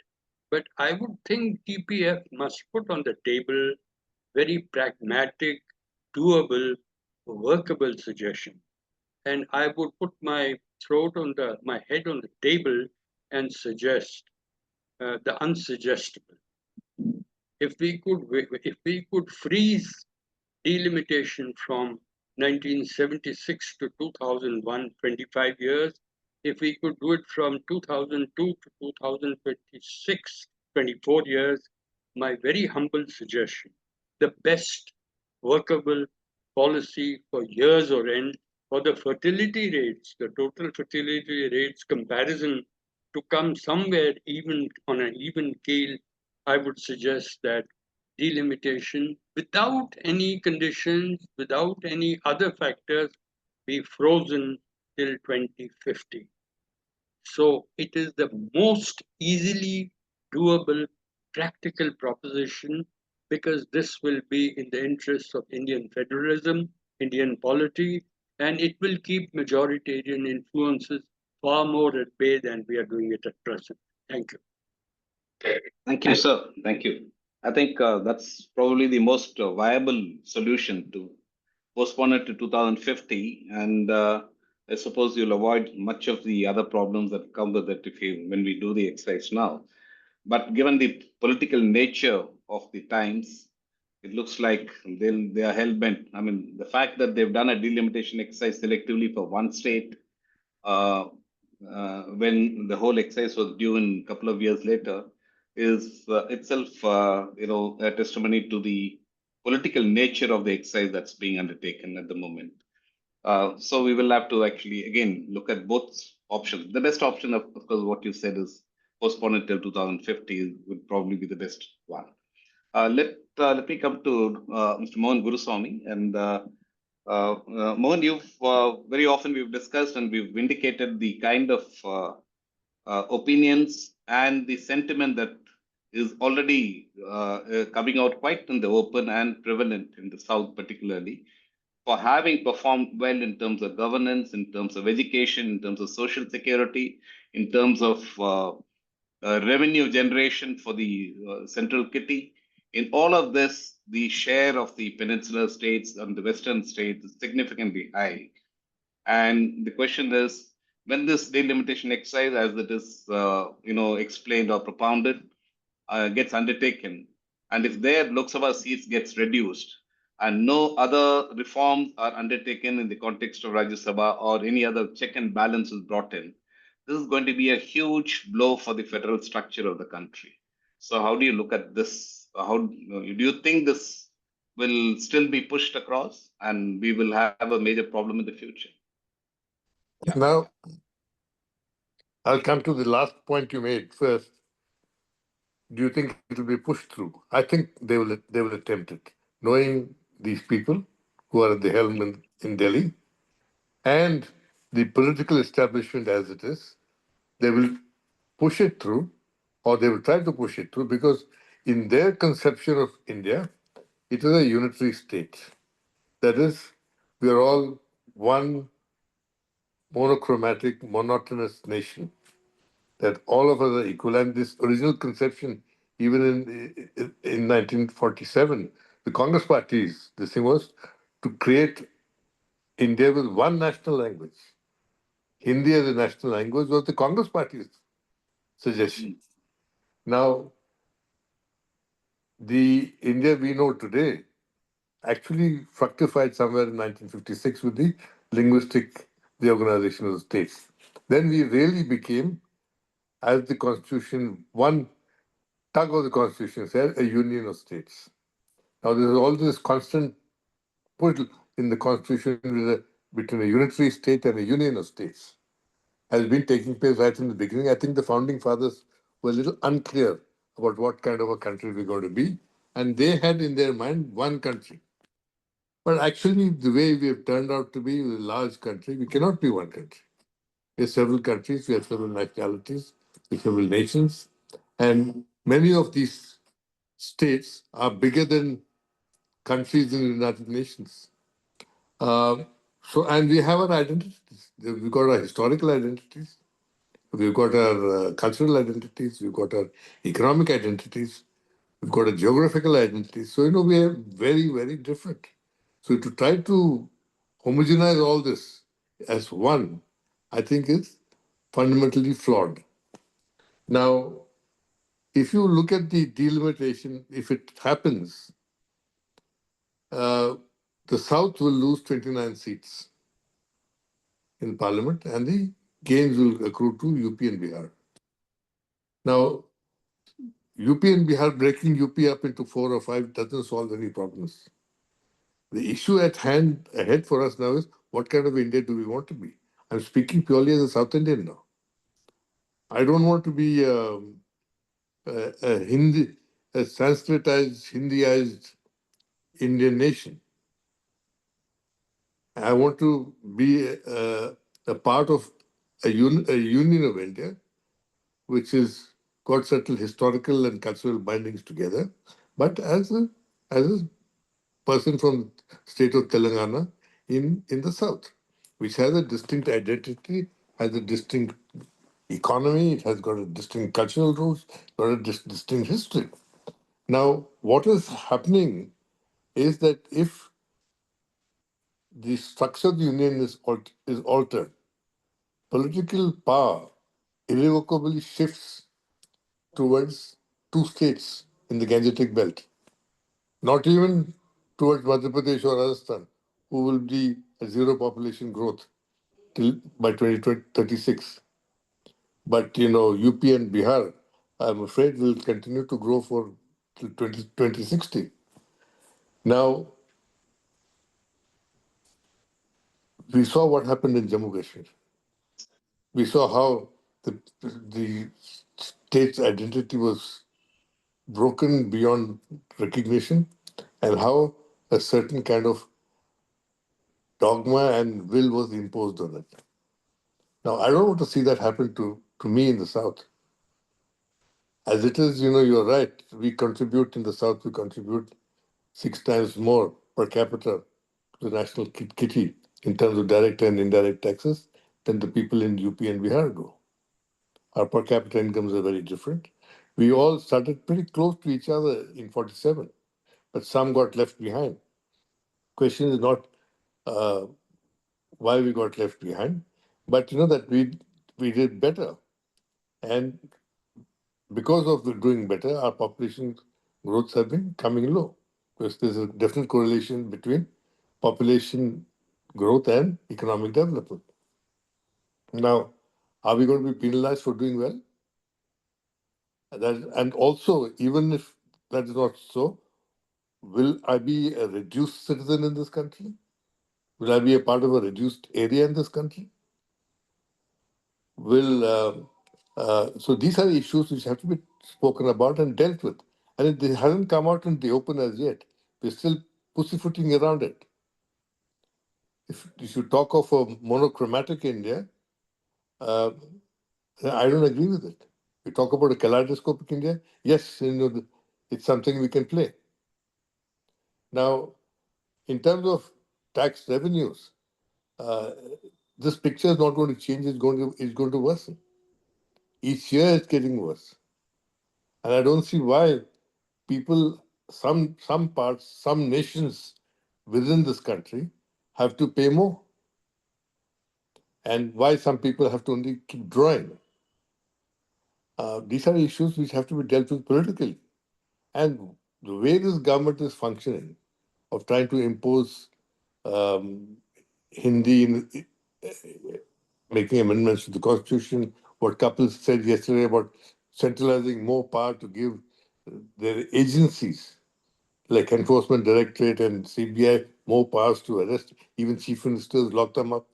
but I would think TPF must put on the table very pragmatic, doable, workable suggestion. And I would put my head on the table and suggest the unsuggestible. If we could freeze delimitation from 1976 to 2001, 25 years, if we could do it from 2002 to 2026, 24 years, my very humble suggestion, the best workable policy for years or end for the fertility rates, the total fertility rates comparison to come somewhere even on an even keel, I would suggest that delimitation without any conditions, without any other factors, be frozen till 2050. So it is the most easily doable, practical proposition because this will be in the interests of Indian federalism, Indian polity, and it will keep majoritarian influences far more at bay than we are doing it at present. Thank you. Thank you, sir. Thank you. I think that's probably the most viable solution to postpone it to 2050, and I suppose you'll avoid much of the other problems that come with it when we do the exercise now. But given the political nature of the times, it looks like they are hell bent. I mean, the fact that they've done a delimitation exercise selectively for one state, uh, when the whole exercise was due in a couple of years later, is itself, a testimony to the political nature of the exercise that's being undertaken at the moment. So we will have to actually again look at both options. The best option, of course, what you said is postpone it till 2050 would probably be the best one. Let me come to Mr. Mohan Guruswamy. And Mohan, you've very often we've discussed and we've indicated the kind of opinions and the sentiment that is already coming out quite in the open and prevalent in the South, particularly, for having performed well in terms of governance, in terms of education, in terms of social security, in terms of revenue generation for the central kitty. In all of this, the share of the peninsular states and the western states is significantly high. And the question is, when this delimitation exercise, as it is, explained or propounded, gets undertaken, and if their Lok Sabha seats gets reduced, and no other reforms are undertaken in the context of Rajya Sabha or any other check and balance is brought in, this is going to be a huge blow for the federal structure of the country. So, how do you look at this? How do you think this will still be pushed across, and we will have a major problem in the future? Now, I'll come to the last point you made first. Do you think it will be pushed through? I think they will attempt it, knowing these people who are at the helm in Delhi and the political establishment as it is. They will push it through, or they will try to push it through, because in their conception of India, it is a unitary state. That is, we are all one monochromatic, monotonous nation, that all of us are equal. And this original conception, even in 1947, the Congress parties, this thing was to create India with one national language. Hindi as a national language was the Congress party's suggestion. Now, the India we know today actually fructified somewhere in 1956 with the linguistic reorganization of the states. Then we really became, as the Constitution, one tug of the Constitution said, a union of states. Now, there's all this constant push in the Constitution between a unitary state and a union of states has been taking place right in the beginning. I think the founding fathers were a little unclear about what kind of a country we're going to be, and they had in their mind one country. But actually, the way we have turned out to be a large country, we cannot be one country. We have several countries, we have several nationalities, we have several nations, and many of these states are bigger than countries in the United Nations. And we have our identities. We've got our historical identities, we've got our cultural identities, we've got our economic identities, we've got a geographical identity. So, we are very, very different. So to try to homogenize all this as one, I think is fundamentally flawed. Now, if you look at the delimitation, if it happens, the South will lose 29 seats in Parliament and the gains will accrue to UP and Bihar. Now, UP and Bihar breaking UP up into 4 or 5 doesn't solve any problems. The issue ahead for us now is what kind of India do we want to be? I'm speaking purely as a South Indian now. I don't want to be a Sanskritized, Hindiized Indian nation. I want to be a part of a union of India, which is got certain historical and cultural bindings together, but as a person from state of Telangana in the south, which has a distinct identity, has a distinct economy, it has got a distinct cultural roots, got a distinct history. Now, what is happening is that if the structure of the union is altered, political power irrevocably shifts towards 2 states in the Gangetic Belt, not even towards Madhya Pradesh or Rajasthan, who will be a zero population growth by 2036. But, UP and Bihar, I'm afraid, will continue to grow for till 2060. Now, we saw what happened in Jammu Kashmir. We saw how the state's identity was broken beyond recognition and how a certain kind of dogma and will was imposed on it. Now, I don't want to see that happen to me in the South. As it is, you're right. We contribute in the South, we contribute 6 times more per capita to the national kitty in terms of direct and indirect taxes than the people in UP and Bihar do. Our per capita incomes are very different. We all started pretty close to each other in 47, but some got left behind. Question is not why we got left behind, but that we did better. And because of the doing better, our population growths have been coming low. Because there's a definite correlation between population growth and economic development. Now, are we going to be penalized for doing well? And also, even if that is not so, will I be a reduced citizen in this country? Will I be a part of a reduced area in this country? So these are the issues which have to be spoken about and dealt with. And it hasn't come out in the open as yet. We're still pussyfooting around it. If you talk of a monochromatic India, I don't agree with it. We talk about a kaleidoscopic India. Yes, it's something we can play. Now, in terms of tax revenues, this picture is not going to change. It's going to worsen. Each year it's getting worse. And I don't see why people some parts, some nations within this country have to pay more, and why some people have to only keep drawing. These are issues which have to be dealt with politically. And the way this government is functioning, of trying to impose Hindi, making amendments to the constitution, what Kapil said yesterday about centralizing more power to give their agencies like Enforcement Directorate and CBI more powers to arrest even chief ministers, lock them up,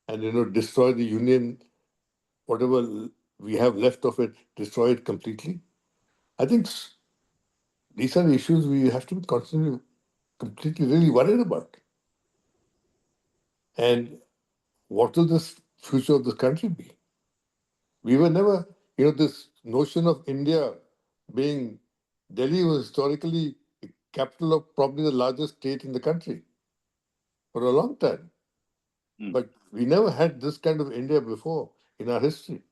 and destroy the union, whatever we have left of it, destroy it completely. I think these are the issues we have to be constantly, completely really worried about. And what will this future of this country be? We were never, this notion of India being, Delhi was historically the capital of probably the largest state in the country for a long time. But we never had this kind of India before in our history.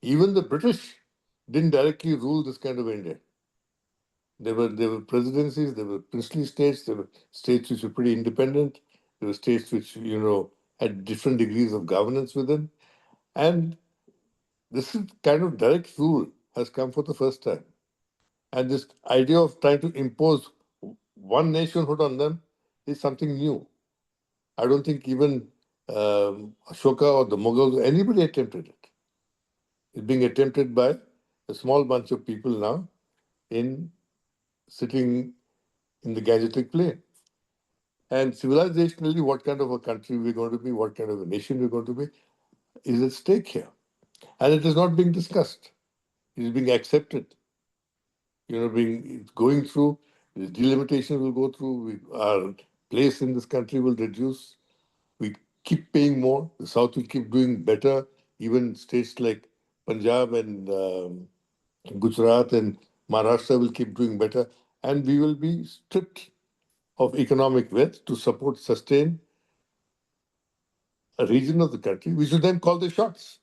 Even the British didn't directly rule this kind of India. There were presidencies, there were princely states, there were states which were pretty independent, there were states which, had different degrees of governance within. And this kind of direct rule has come for the first time. And this idea of trying to impose one nationhood on them is something new. I don't think even Ashoka or the Mughals or anybody attempted it. It's being attempted by a small bunch of people now sitting in the Gangetic Plain. And civilizationally, what kind of a country we're going to be, what kind of a nation we're going to be, is at stake here. And it is not being discussed. It is being accepted. Going through, the delimitation will go through, our place in this country will reduce. We keep paying more. The South will keep doing better. Even states like Punjab and Gujarat and Maharashtra will keep doing better. And we will be stripped of economic wealth to sustain a region of the country, we should then call the shots.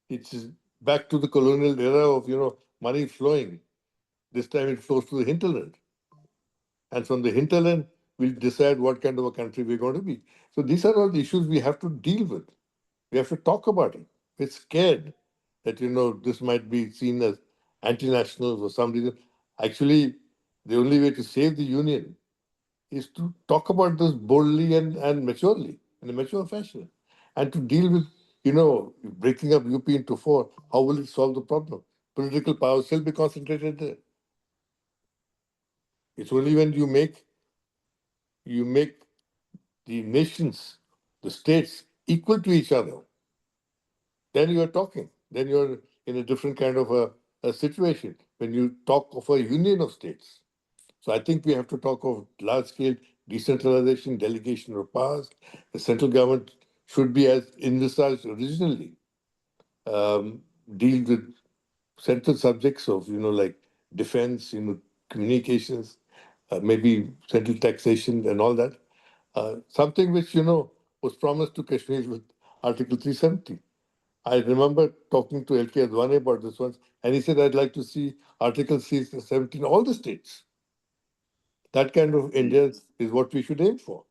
It's back to the colonial era of, money flowing. This time it flows to the hinterland. And from the hinterland, we'll decide what kind of a country we're going to be. So these are all the issues we have to deal with. We have to talk about it. We're scared that, this might be seen as anti-national for some reason. Actually, the only way to save the union is to talk about this boldly and maturely, in a mature fashion. And to deal with, breaking up UP into 4, how will it solve the problem? Political power will still be concentrated there. It's only when you make the nations, the states, equal to each other, then you are talking. Then you're in a different kind of a situation when you talk of a union of states. So I think we have to talk of large-scale decentralization, delegation of powers. The central government should be, as envisaged originally, deal with central subjects of, like defense, communications, maybe central taxation and all that. Something which, was promised to Kashmir with Article 370. I remember talking to L.K. Advani about this once, and he said, I'd like to see Article 370 in all the states. That kind of India is what we should aim for.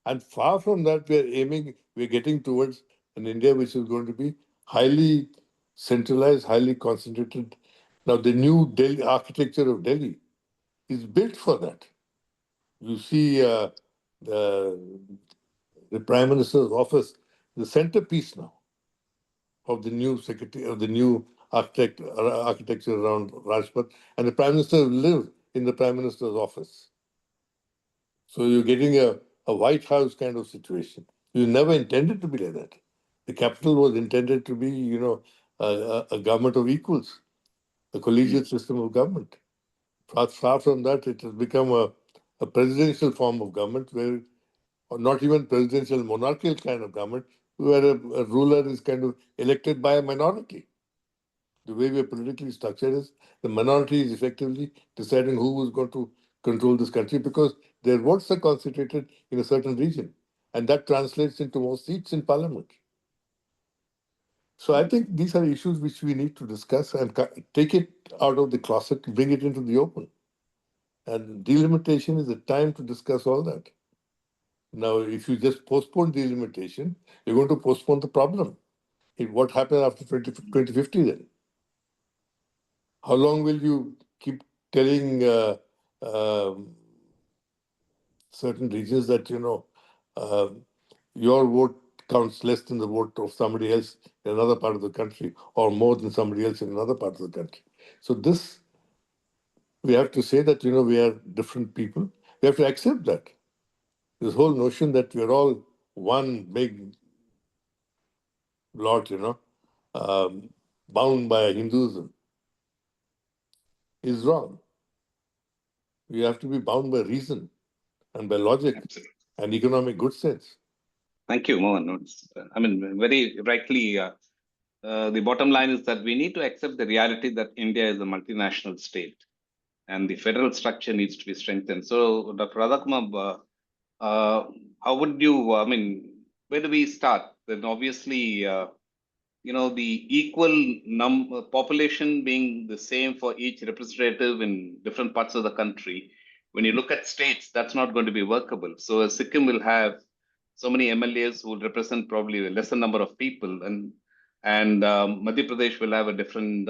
And far from that, we're getting towards an India which is going to be highly centralized, highly concentrated. Now, the new Delhi architecture of Delhi is built for that. You see the Prime Minister's office, the centerpiece now of the new secretary, of the new architecture around Rajpath, and the Prime Minister will live in the Prime Minister's office. So you're getting a White House kind of situation. You never intended to be like that. The capital was intended to be, a government of equals, a collegiate system of government. Far from that, it has become a presidential form of government, where, or not even presidential, monarchical kind of government, where a ruler is kind of elected by a minority. The way we are politically structured is the minority is effectively deciding who is going to control this country, because their votes are concentrated in a certain region. And that translates into more seats in parliament. So I think these are issues which we need to discuss and take it out of the closet, bring it into the open. And delimitation is the time to discuss all that. Now, if you just postpone delimitation, you're going to postpone the problem. What happened after 2050 then? How long will you keep telling certain regions that, your vote counts less than the vote of somebody else in another part of the country or more than somebody else in another part of the country? So this, we have to say that, we are different people. We have to accept that. This whole notion that we're all one big lot, bound by Hinduism is wrong. We have to be bound by reason and by logic Absolutely. and economic good sense. Thank you, Mohan. I mean, very rightly, the bottom line is that we need to accept the reality that India is a multinational state and the federal structure needs to be strengthened. So, Dr. Radhakumar, how would you, where do we start? Then obviously, the equal population being the same for each representative in different parts of the country. When you look at states, that's not going to be workable. So Sikkim will have so many MLAs who will represent probably a lesser number of people, and Madhya Pradesh will have a different,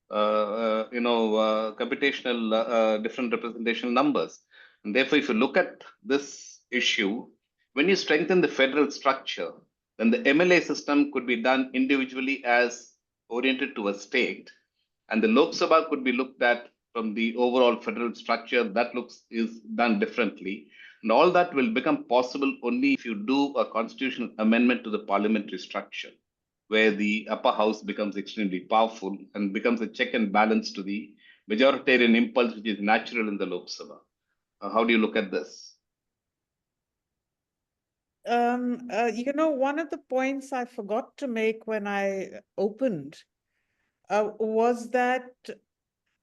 computational, different representational numbers. And therefore, if you look at this issue, when you strengthen the federal structure, then the MLA system could be done individually as oriented to a state, and the Lok Sabha could be looked at from the overall federal structure that is done differently. And all that will become possible only if you do a constitutional amendment to the parliamentary structure, where the upper house becomes extremely powerful and becomes a check and balance to the majoritarian impulse which is natural in the Lok Sabha. How do you look at this? One of the points I forgot to make when I opened was that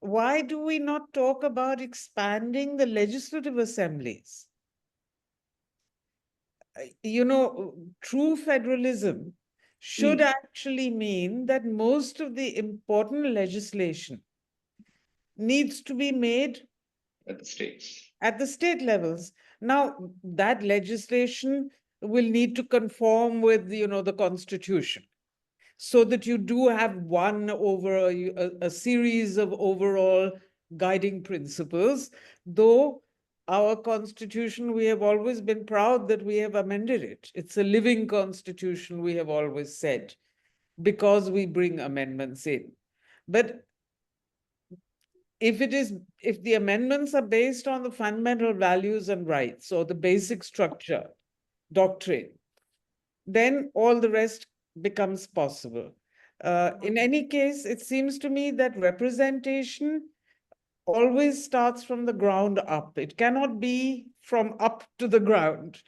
why do we not talk about expanding the legislative assemblies? True federalism should actually mean that most of the important legislation needs to be made At the states. At the state levels. Now, that legislation will need to conform with, the Constitution, so that you do have one over a series of overall guiding principles. Though our Constitution, we have always been proud that we have amended it. It's a living Constitution, we have always said, because we bring amendments in. But if the amendments are based on the fundamental values and rights or the basic structure, doctrine, then all the rest becomes possible. In any case, it seems to me that representation always starts from the ground up. It cannot be from up to the ground.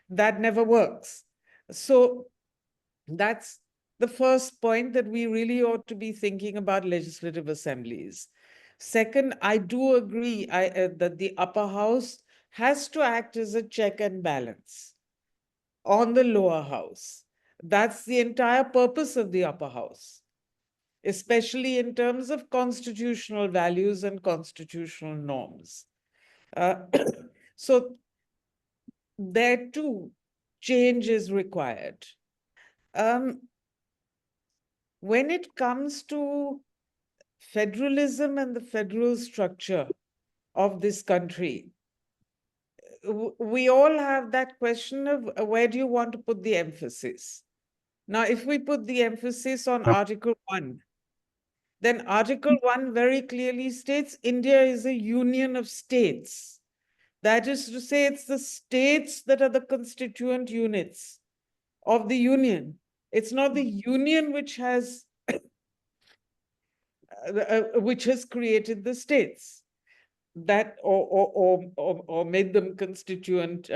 That never works. So that's the first point, that we really ought to be thinking about legislative assemblies. Second, I do agree that the upper house has to act as a check and balance on the lower house. That's the entire purpose of the upper house, especially in terms of constitutional values and constitutional norms. So there too, change is required. When it comes to federalism and the federal structure of this country, we all have that question of where do you want to put the emphasis? Now, if we put the emphasis on Article 1, then Article 1 very clearly states India is a union of states. That is to say, it's the states that are the constituent units of the union. It's not the union which has created the states that or made them constituent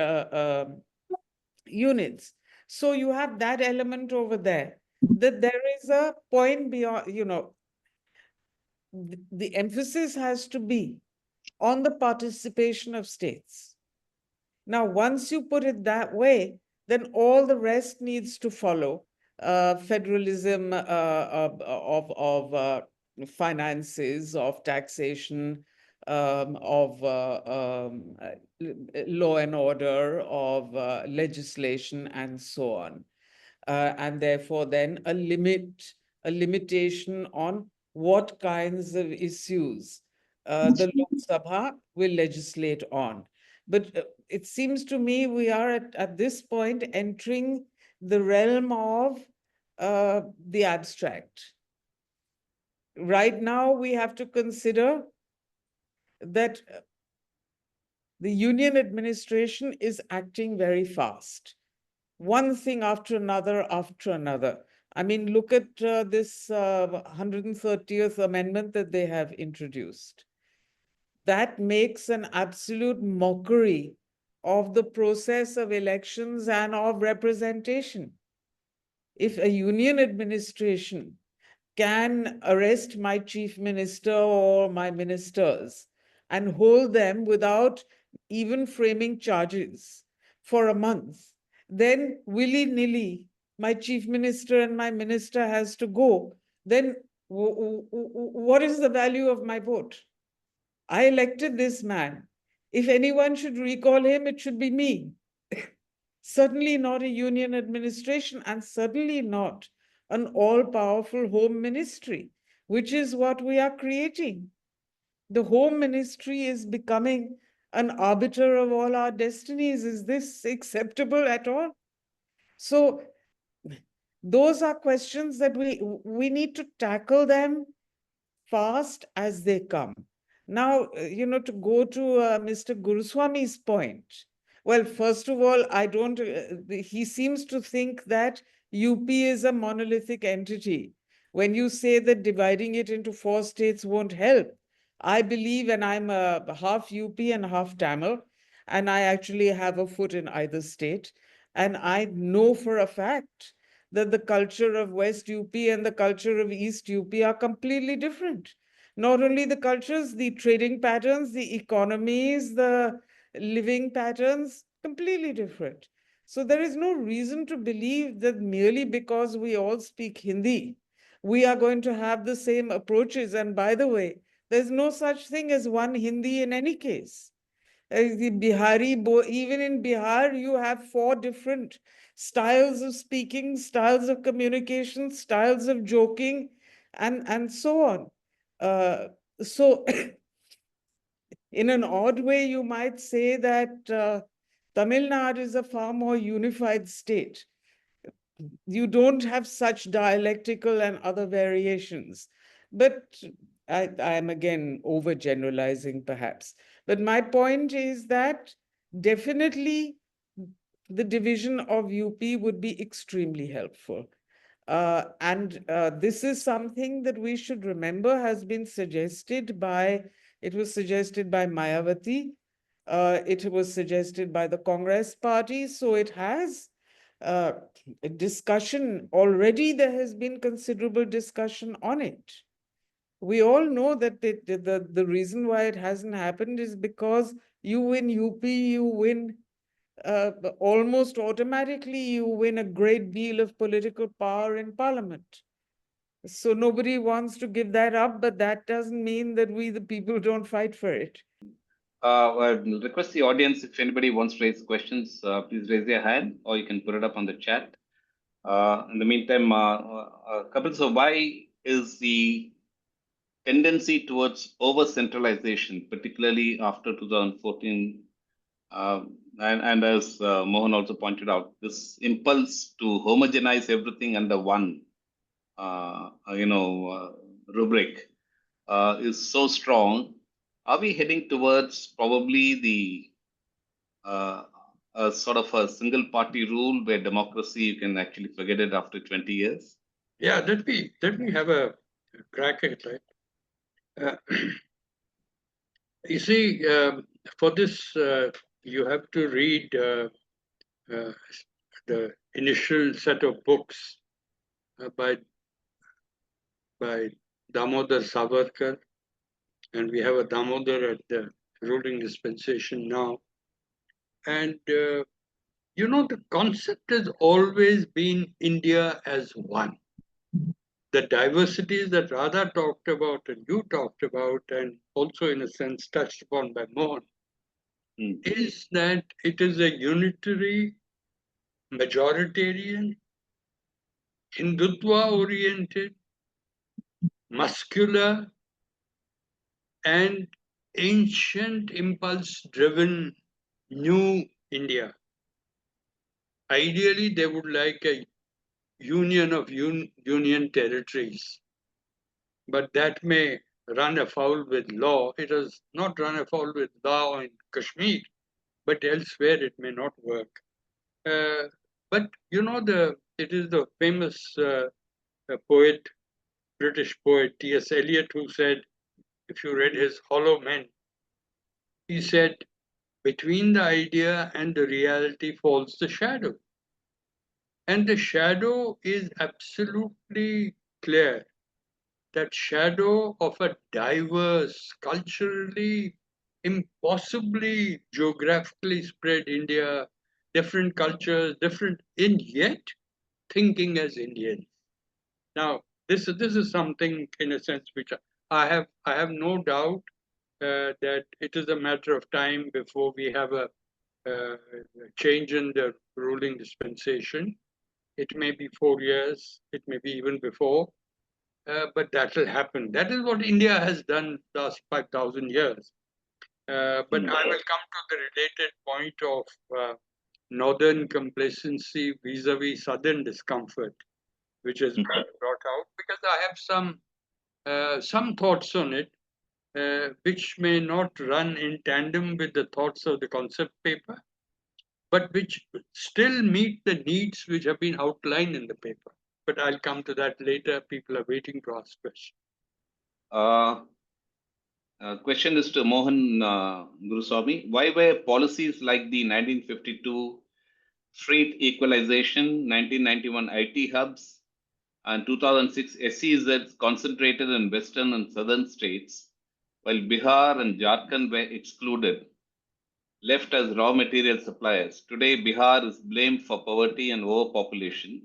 units. So you have that element over there, that there is a point beyond, the emphasis has to be on the participation of states. Now, once you put it that way, then all the rest needs to follow. federalism of finances, of taxation, of law and order, of legislation, and so on. And therefore then a limitation on what kinds of issues the Lok Sabha will legislate on. But it seems to me we are at this point entering the realm of the abstract. Right now, we have to consider that the union administration is acting very fast. One thing after another, after another. I mean, look at this 130th amendment that they have introduced. That makes an absolute mockery of the process of elections and of representation. If a union administration can arrest my chief minister or my ministers and hold them without even framing charges for a month, then willy-nilly my chief minister and my minister has to go, then what is the value of my vote? I elected this man. If anyone should recall him, it should be me. Certainly not a union administration, and certainly not an all-powerful home ministry, which is what we are creating. The home ministry is becoming an arbiter of all our destinies. Is this acceptable at all? So those are questions that we need to tackle them fast as they come. Now, to go to Mr. Guruswami's point, well, first of all, I don't, he seems to think that UP is a monolithic entity. When you say that dividing it into 4 states won't help, I believe, and I'm half UP and half Tamil, and I actually have a foot in either state, and I know for a fact that the culture of West UP and the culture of East UP are completely different. Not only the cultures, the trading patterns, the economies, the living patterns, completely different. So there is no reason to believe that merely because we all speak Hindi, we are going to have the same approaches. And by the way, there's no such thing as one Hindi in any case. The Bihari, even in Bihar, you have 4 different styles of speaking, styles of communication, styles of joking, and so on. So in an odd way, you might say that Tamil Nadu is a far more unified state. You don't have such dialectical and other variations. But I am again overgeneralizing perhaps. But my point is that definitely the division of UP would be extremely helpful. And this is something that we should remember has been suggested by, it was suggested by Mayawati, it was suggested by the Congress party, so it has a discussion. Already there has been considerable discussion on it. We all know that the reason why it hasn't happened is because you win UP, you win almost automatically, you win a great deal of political power in parliament. So nobody wants to give that up, but that doesn't mean that we, the people, don't fight for it. I request the audience, if anybody wants to raise questions, please raise your hand, or you can put it up on the chat. In the meantime, Kapil, so why is the tendency towards over-centralization, particularly after 2014, and as Mohan also pointed out, this impulse to homogenize everything under one, rubric is so strong? Are we heading towards probably the a sort of a single party rule where democracy, you can actually forget it after 20 years? Yeah, let me have a crack at it. You see, for this, you have to read the initial set of books by Damodar Savarkar, and we have a Damodar at the ruling dispensation now. And the concept has always been India as one. The diversities that Radha talked about and you talked about, and also in a sense touched upon by Mohan, is that it is a unitary, majoritarian, Hindutva-oriented, muscular, and ancient impulse-driven new India. Ideally, they would like a union of union territories, but that may run afoul with law. It has not run afoul with law in Kashmir, but elsewhere it may not work. But it is the famous poet, British poet T.S. Eliot, who said, if you read his Hollow Men, he said, between the idea and the reality falls the shadow. And the shadow is absolutely clear. That shadow of a diverse, culturally, impossibly geographically spread India, different cultures, different, and yet thinking as Indians. Now, this is something in a sense which I have no doubt that it is a matter of time before we have a change in the ruling dispensation. It may be 4 years, it may be even before, but that will happen. That is what India has done last 5,000 years. But I will come to the related point of northern complacency vis-a-vis southern discomfort, which has been brought out, because I have some thoughts on it, which may not run in tandem with the thoughts of the concept paper, but which still meet the needs which have been outlined in the paper. But I'll come to that later. People are waiting to ask questions. Question is to Mohan Guruswamy. Why were policies like the 1952 freight equalization, 1991 IT hubs, and 2006 SEZs concentrated in western and southern states, while Bihar and Jharkhand were excluded, left as raw material suppliers? Today, Bihar is blamed for poverty and overpopulation,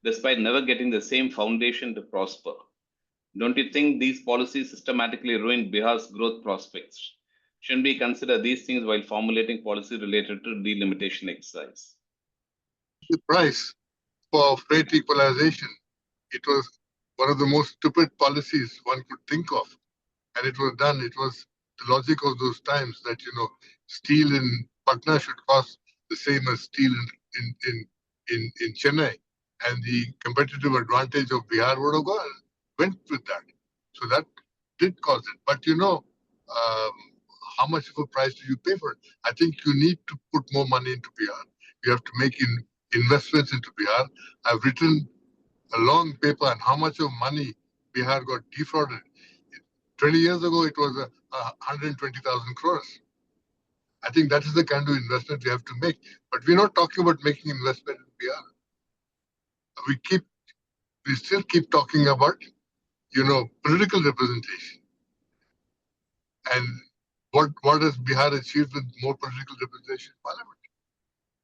despite never getting the same foundation to prosper. Don't you think these policies systematically ruined Bihar's growth prospects? Shouldn't we consider these things while formulating policy related to delimitation exercise? The price for freight equalization, it was one of the most stupid policies one could think of. And it was done. It was the logic of those times that, steel in Patna should cost the same as steel in Chennai. And the competitive advantage of Bihar would have went with that. So that did cause it. But how much of a price do you pay for it? I think you need to put more money into Bihar. You have to make investments into Bihar. I've written a long paper on how much of money Bihar got defrauded. 20 years ago, it was 120,000 crores. I think that is the kind of investment we have to make. But we're not talking about making investment in Bihar. We still keep talking about, political representation. And what has Bihar achieved with more political representation in Parliament?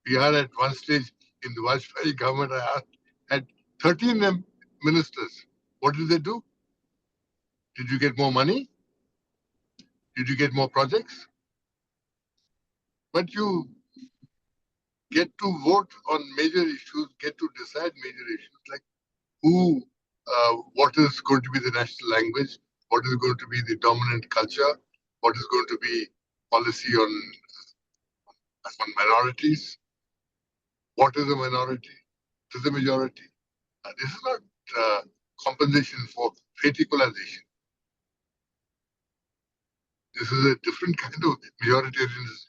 Bihar at one stage in the Vajpayee government had 13 ministers. What did they do? Did you get more money? Did you get more projects? But you get to vote on major issues, get to decide major issues like what is going to be the national language, what is going to be the dominant culture, what is going to be policy on minorities, what is a minority, what is a majority. This is not compensation for freight equalization. This is a different kind of majoritarianism.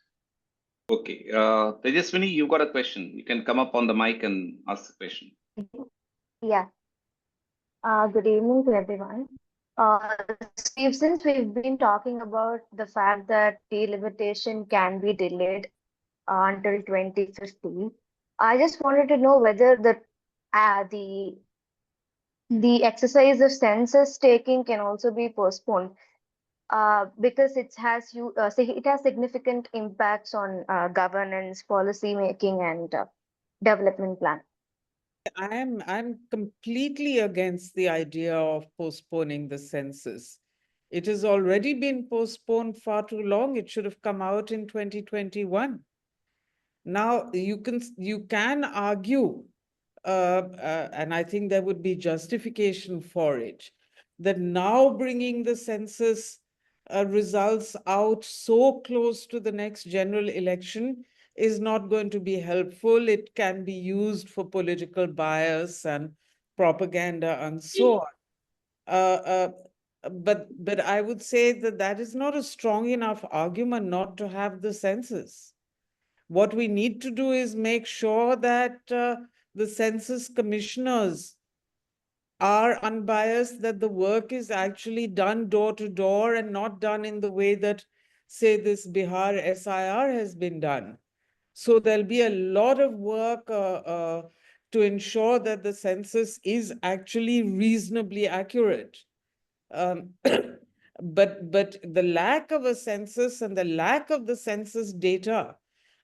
Okay. Tejaswini, you got a question. You can come up on the mic and ask the question. Yeah. Good evening to everyone. Steve, since we've been talking about the fact that delimitation can be delayed until 2050, I just wanted to know whether the exercise of census taking can also be postponed. because it has significant impacts on governance, policy making, and development plan. I'm completely against the idea of postponing the census. It has already been postponed far too long. It should have come out in 2021. Now you can argue, and I think there would be justification for it, that now bringing the census results out so close to the next general election is not going to be helpful. It can be used for political bias and propaganda and so on. But I would say that that is not a strong enough argument not to have the census. What we need to do is make sure that the census commissioners are unbiased, that the work is actually done door to door and not done in the way that, say, this Bihar SIR has been done. So there'll be a lot of work to ensure that the census is actually reasonably accurate. But the lack of a census and the lack of the census data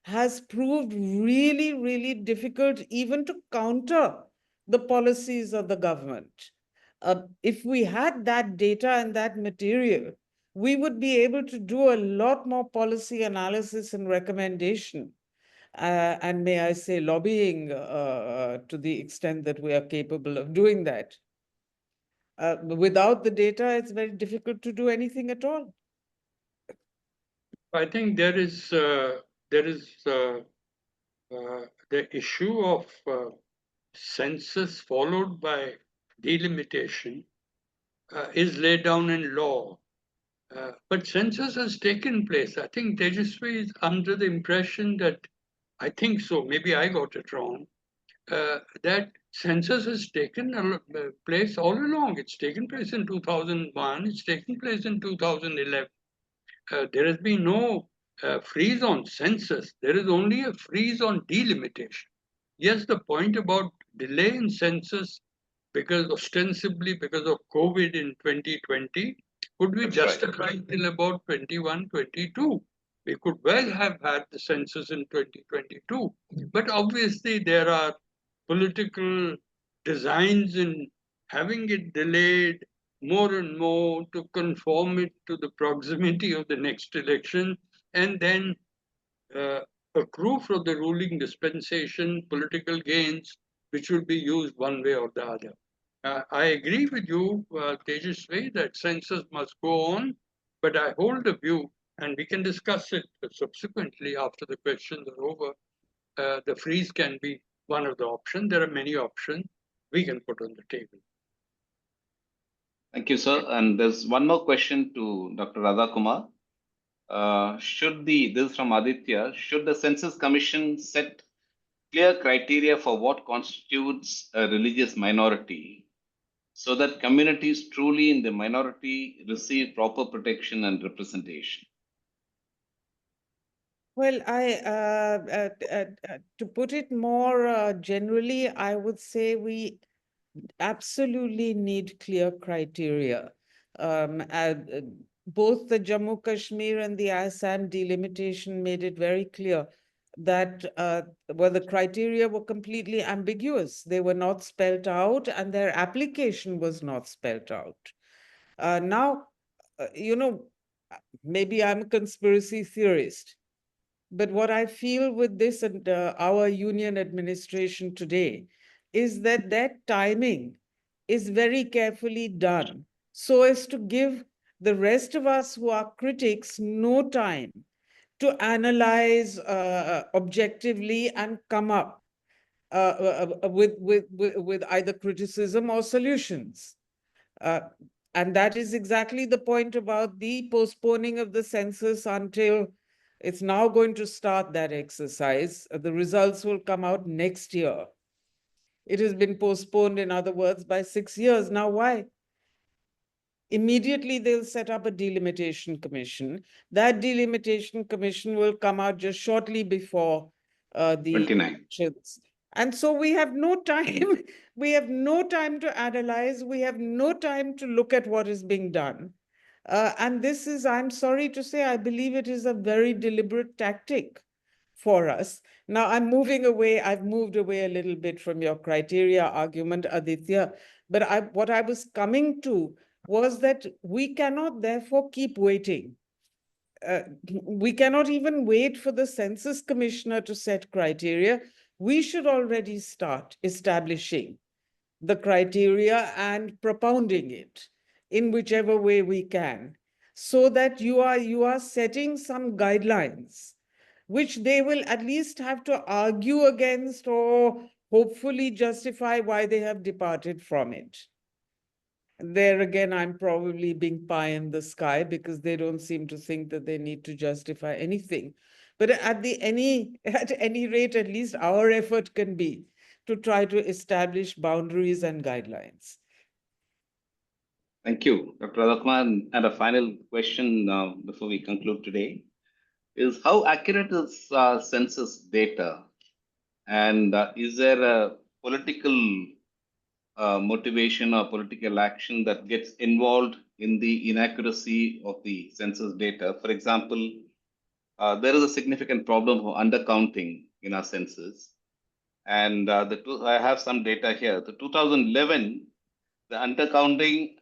has proved really, really difficult even to counter the policies of the government. If we had that data and that material, we would be able to do a lot more policy analysis and recommendation, and may I say lobbying to the extent that we are capable of doing that. Without the data, it's very difficult to do anything at all. I think there is the issue of census followed by delimitation is laid down in law. But census has taken place. I think Tejasvi is under the impression that, I think so, maybe I got it wrong, that census has taken place all along. It's taken place in 2001, it's taken place in 2011. There has been no freeze on census. There is only a freeze on delimitation. Yes, the point about delay in census because ostensibly because of COVID in 2020 could be justified till about 21, 22. We could well have had the census in 2022. But obviously there are political designs in having it delayed more and more to conform it to the proximity of the next election and then accrue from the ruling dispensation political gains which will be used one way or the other. I agree with you, Tejasvi, that census must go on, but I hold the view, and we can discuss it subsequently after the questions are over. The freeze can be one of the options. There are many options we can put on the table. Thank you, sir. And there's one more question to Dr. Radha Kumar. This is from Aditya, should the Census Commission set clear criteria for what constitutes a religious minority so that communities truly in the minority receive proper protection and representation? Well, to put it more generally, I would say we absolutely need clear criteria. Both the Jammu Kashmir and the Assam delimitation made it very clear that the criteria were completely ambiguous. They were not spelled out and their application was not spelled out. Now, maybe I'm a conspiracy theorist, but what I feel with this and our union administration today is that that timing is very carefully done so as to give the rest of us who are critics no time to analyze objectively and come up with either criticism or solutions. And that is exactly the point about the postponing of the census until it's now going to start that exercise. The results will come out next year. It has been postponed, in other words, by 6 years. Now, why? Immediately, they'll set up a delimitation commission. That delimitation commission will come out just shortly before the 29. elections. And so we have no time. We have no time to analyze. We have no time to look at what is being done. And this is, I'm sorry to say, I believe it is a very deliberate tactic for us. Now, I've moved away a little bit from your criteria argument, Aditya, but what I was coming to was that we cannot therefore keep waiting. We cannot even wait for the Census Commissioner to set criteria. We should already start establishing the criteria and propounding it in whichever way we can, so that you are setting some guidelines which they will at least have to argue against or hopefully justify why they have departed from it. There again, I'm probably being pie in the sky because they don't seem to think that they need to justify anything. But at any rate, at least our effort can be to try to establish boundaries and guidelines. Thank you, Dr. Radhakrishnan. And a final question before we conclude today is how accurate is census data? And is there a political motivation or political action that gets involved in the inaccuracy of the census data? For example, there is a significant problem of undercounting in our census. And I have some data here. The 2011, the undercounting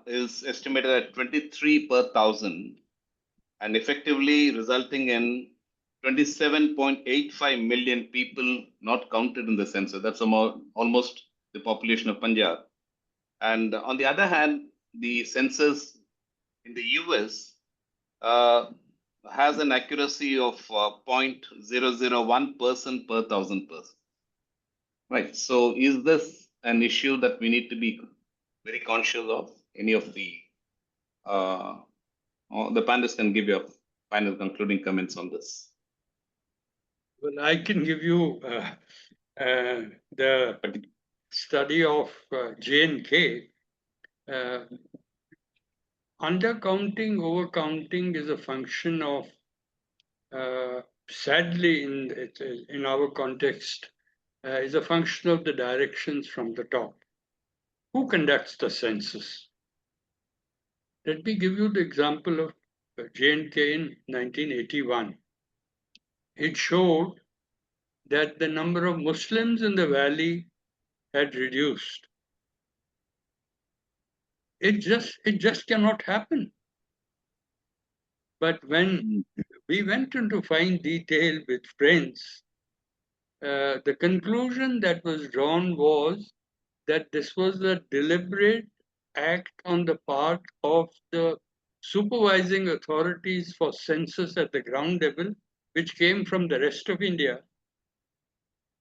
is estimated at 23 per thousand and effectively resulting in 27.85 million people not counted in the census. That's almost the population of Punjab. And on the other hand, the census in the US has an accuracy of 0.001 person per thousand person. Right. So is this an issue that we need to be very conscious of? Any of the panelists can give your final concluding comments on this. Well, I can give you the study of J&K. Undercounting, overcounting is a function of, sadly, in our context, is a function of the directions from the top. Who conducts the census? Let me give you the example of J&K in 1981. It showed that the number of Muslims in the valley had reduced. It just cannot happen. But when we went into fine detail with friends, the conclusion that was drawn was that this was a deliberate act on the part of the supervising authorities for census at the ground level, which came from the rest of India,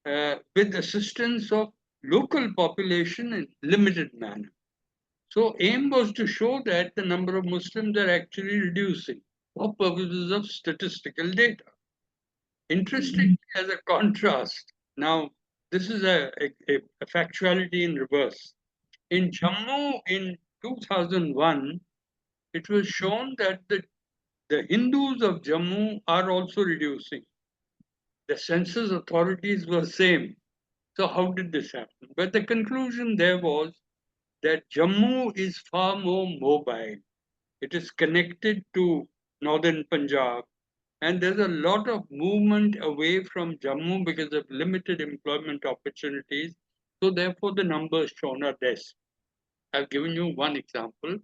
with assistance of local population in limited manner. So aim was to show that the number of Muslims are actually reducing for purposes of statistical data. Interestingly, as a contrast, now this is a factuality in reverse. In Jammu in 2001, it was shown that the Hindus of Jammu are also reducing. The census authorities were same. So how did this happen? But the conclusion there was that Jammu is far more mobile. It is connected to northern Punjab. And there's a lot of movement away from Jammu because of limited employment opportunities. So therefore, the numbers shown are less. I've given you one example.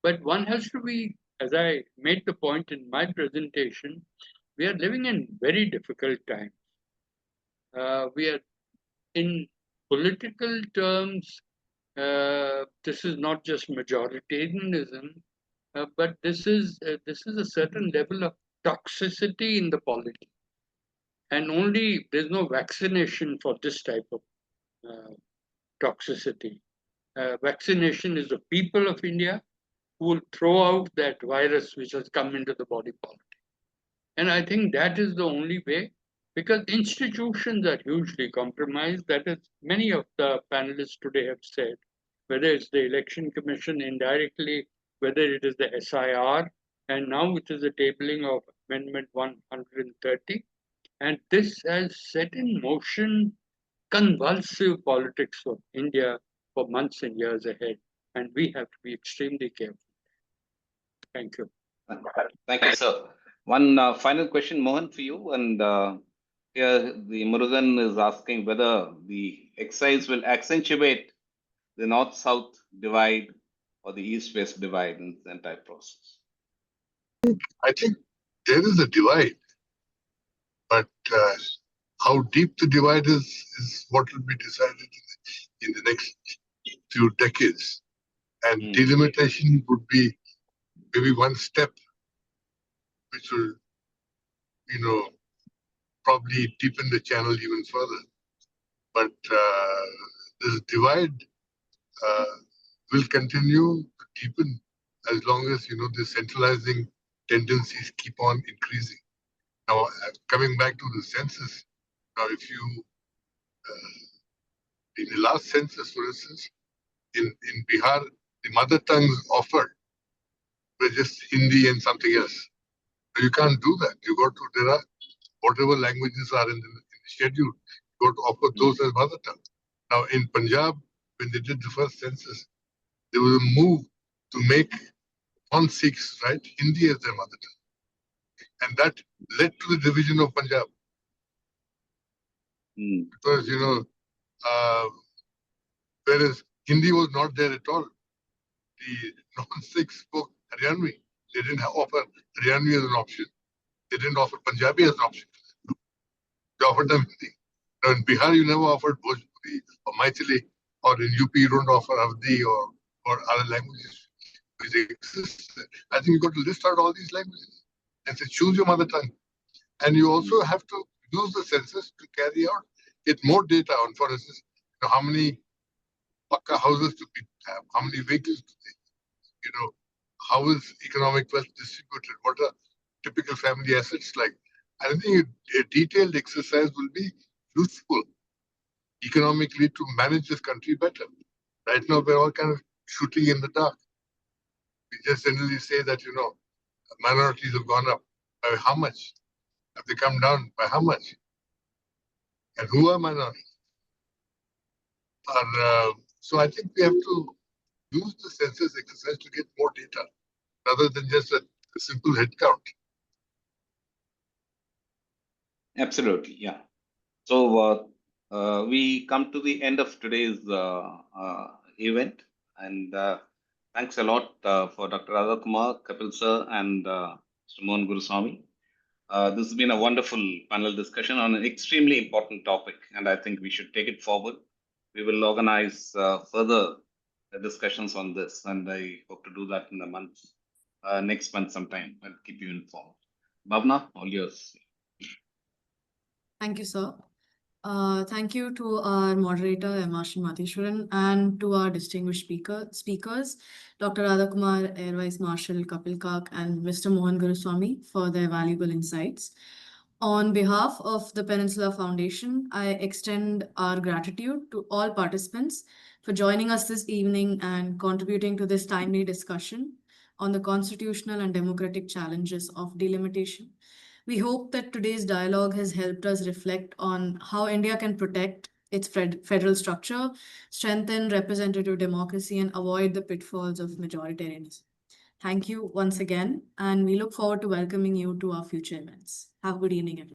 But one has to be, as I made the point in my presentation, we are living in very difficult times. We are in political terms, this is not just majoritarianism, but this is a certain level of toxicity in the polity. And only there's no vaccination for this type of toxicity. Vaccination is the people of India who will throw out that virus which has come into the body politic. And I think that is the only way, because institutions are hugely compromised. That is, many of the panelists today have said, whether it's the Election Commission indirectly, whether it is the SIR, and now it is the tabling of Amendment 130. And this has set in motion convulsive politics of India for months and years ahead. And we have to be extremely careful. Thank you. Thank you, sir. One final question, Mohan, for you. And here the Murugan is asking whether the excise will accentuate the north-south divide or the east-west divide in the entire process. I think there is a divide, but how deep the divide is what will be decided in the next few decades. And delimitation would be maybe one step which will, probably deepen the channel even further. But this divide will continue to deepen as long as, the centralizing tendencies keep on increasing. Now, coming back to the census, now if you, in the last census, for instance, in Bihar, the mother tongues offered were just Hindi and something else. But you can't do that. You got to, there are whatever languages are in the schedule, you got to offer those as mother tongue. Now, in Punjab, when they did the first census, there was a move to make non-Sikhs write Hindi as their mother tongue. And that led to the division of Punjab. Because, whereas Hindi was not there at all. The non-Sikhs spoke Haryanvi. They didn't offer Haryanvi as an option. They didn't offer Punjabi as an option. They offered them Hindi. Now in Bihar, you never offered Bhojpuri or Maithili, or in UP, you don't offer Avdi or other languages which exist. I think you got to list out all these languages and say, choose your mother tongue. And you also have to use the census to carry out, get more data on, for instance, how many Pakka houses do people have, how many vehicles do they, how is economic wealth distributed, what are typical family assets like. I think a detailed exercise will be useful economically to manage this country better. Right now, we're all kind of shooting in the dark. We just generally say that, minorities have gone up. By how much? Have they come down? By how much? And who are minorities? So I think we have to use the census exercise to get more data rather than just a simple head count. Absolutely, yeah. So we come to the end of today's event, and thanks a lot for Dr. Radha Kumar, Kapil sir, and Mr. Mohan Guruswamy. This has been a wonderful panel discussion on an extremely important topic, and I think we should take it forward. We will organize further discussions on this, and I hope to do that in the month, next month sometime. I'll keep you informed. Bhavna, all yours. Thank you, sir. Thank you to our moderator, Marshal Matheswaran, and to our distinguished speakers, Dr. Radhakumar, Air Vice Marshal Kapil Kak, and Mr. Mohan Guruswamy for their valuable insights. On behalf of the Peninsula Foundation, I extend our gratitude to all participants for joining us this evening and contributing to this timely discussion on the constitutional and democratic challenges of delimitation. We hope that today's dialogue has helped us reflect on how India can protect its federal structure, strengthen representative democracy, and avoid the pitfalls of majoritarianism. Thank you once again, and we look forward to welcoming you to our future events. Have a good evening, everyone.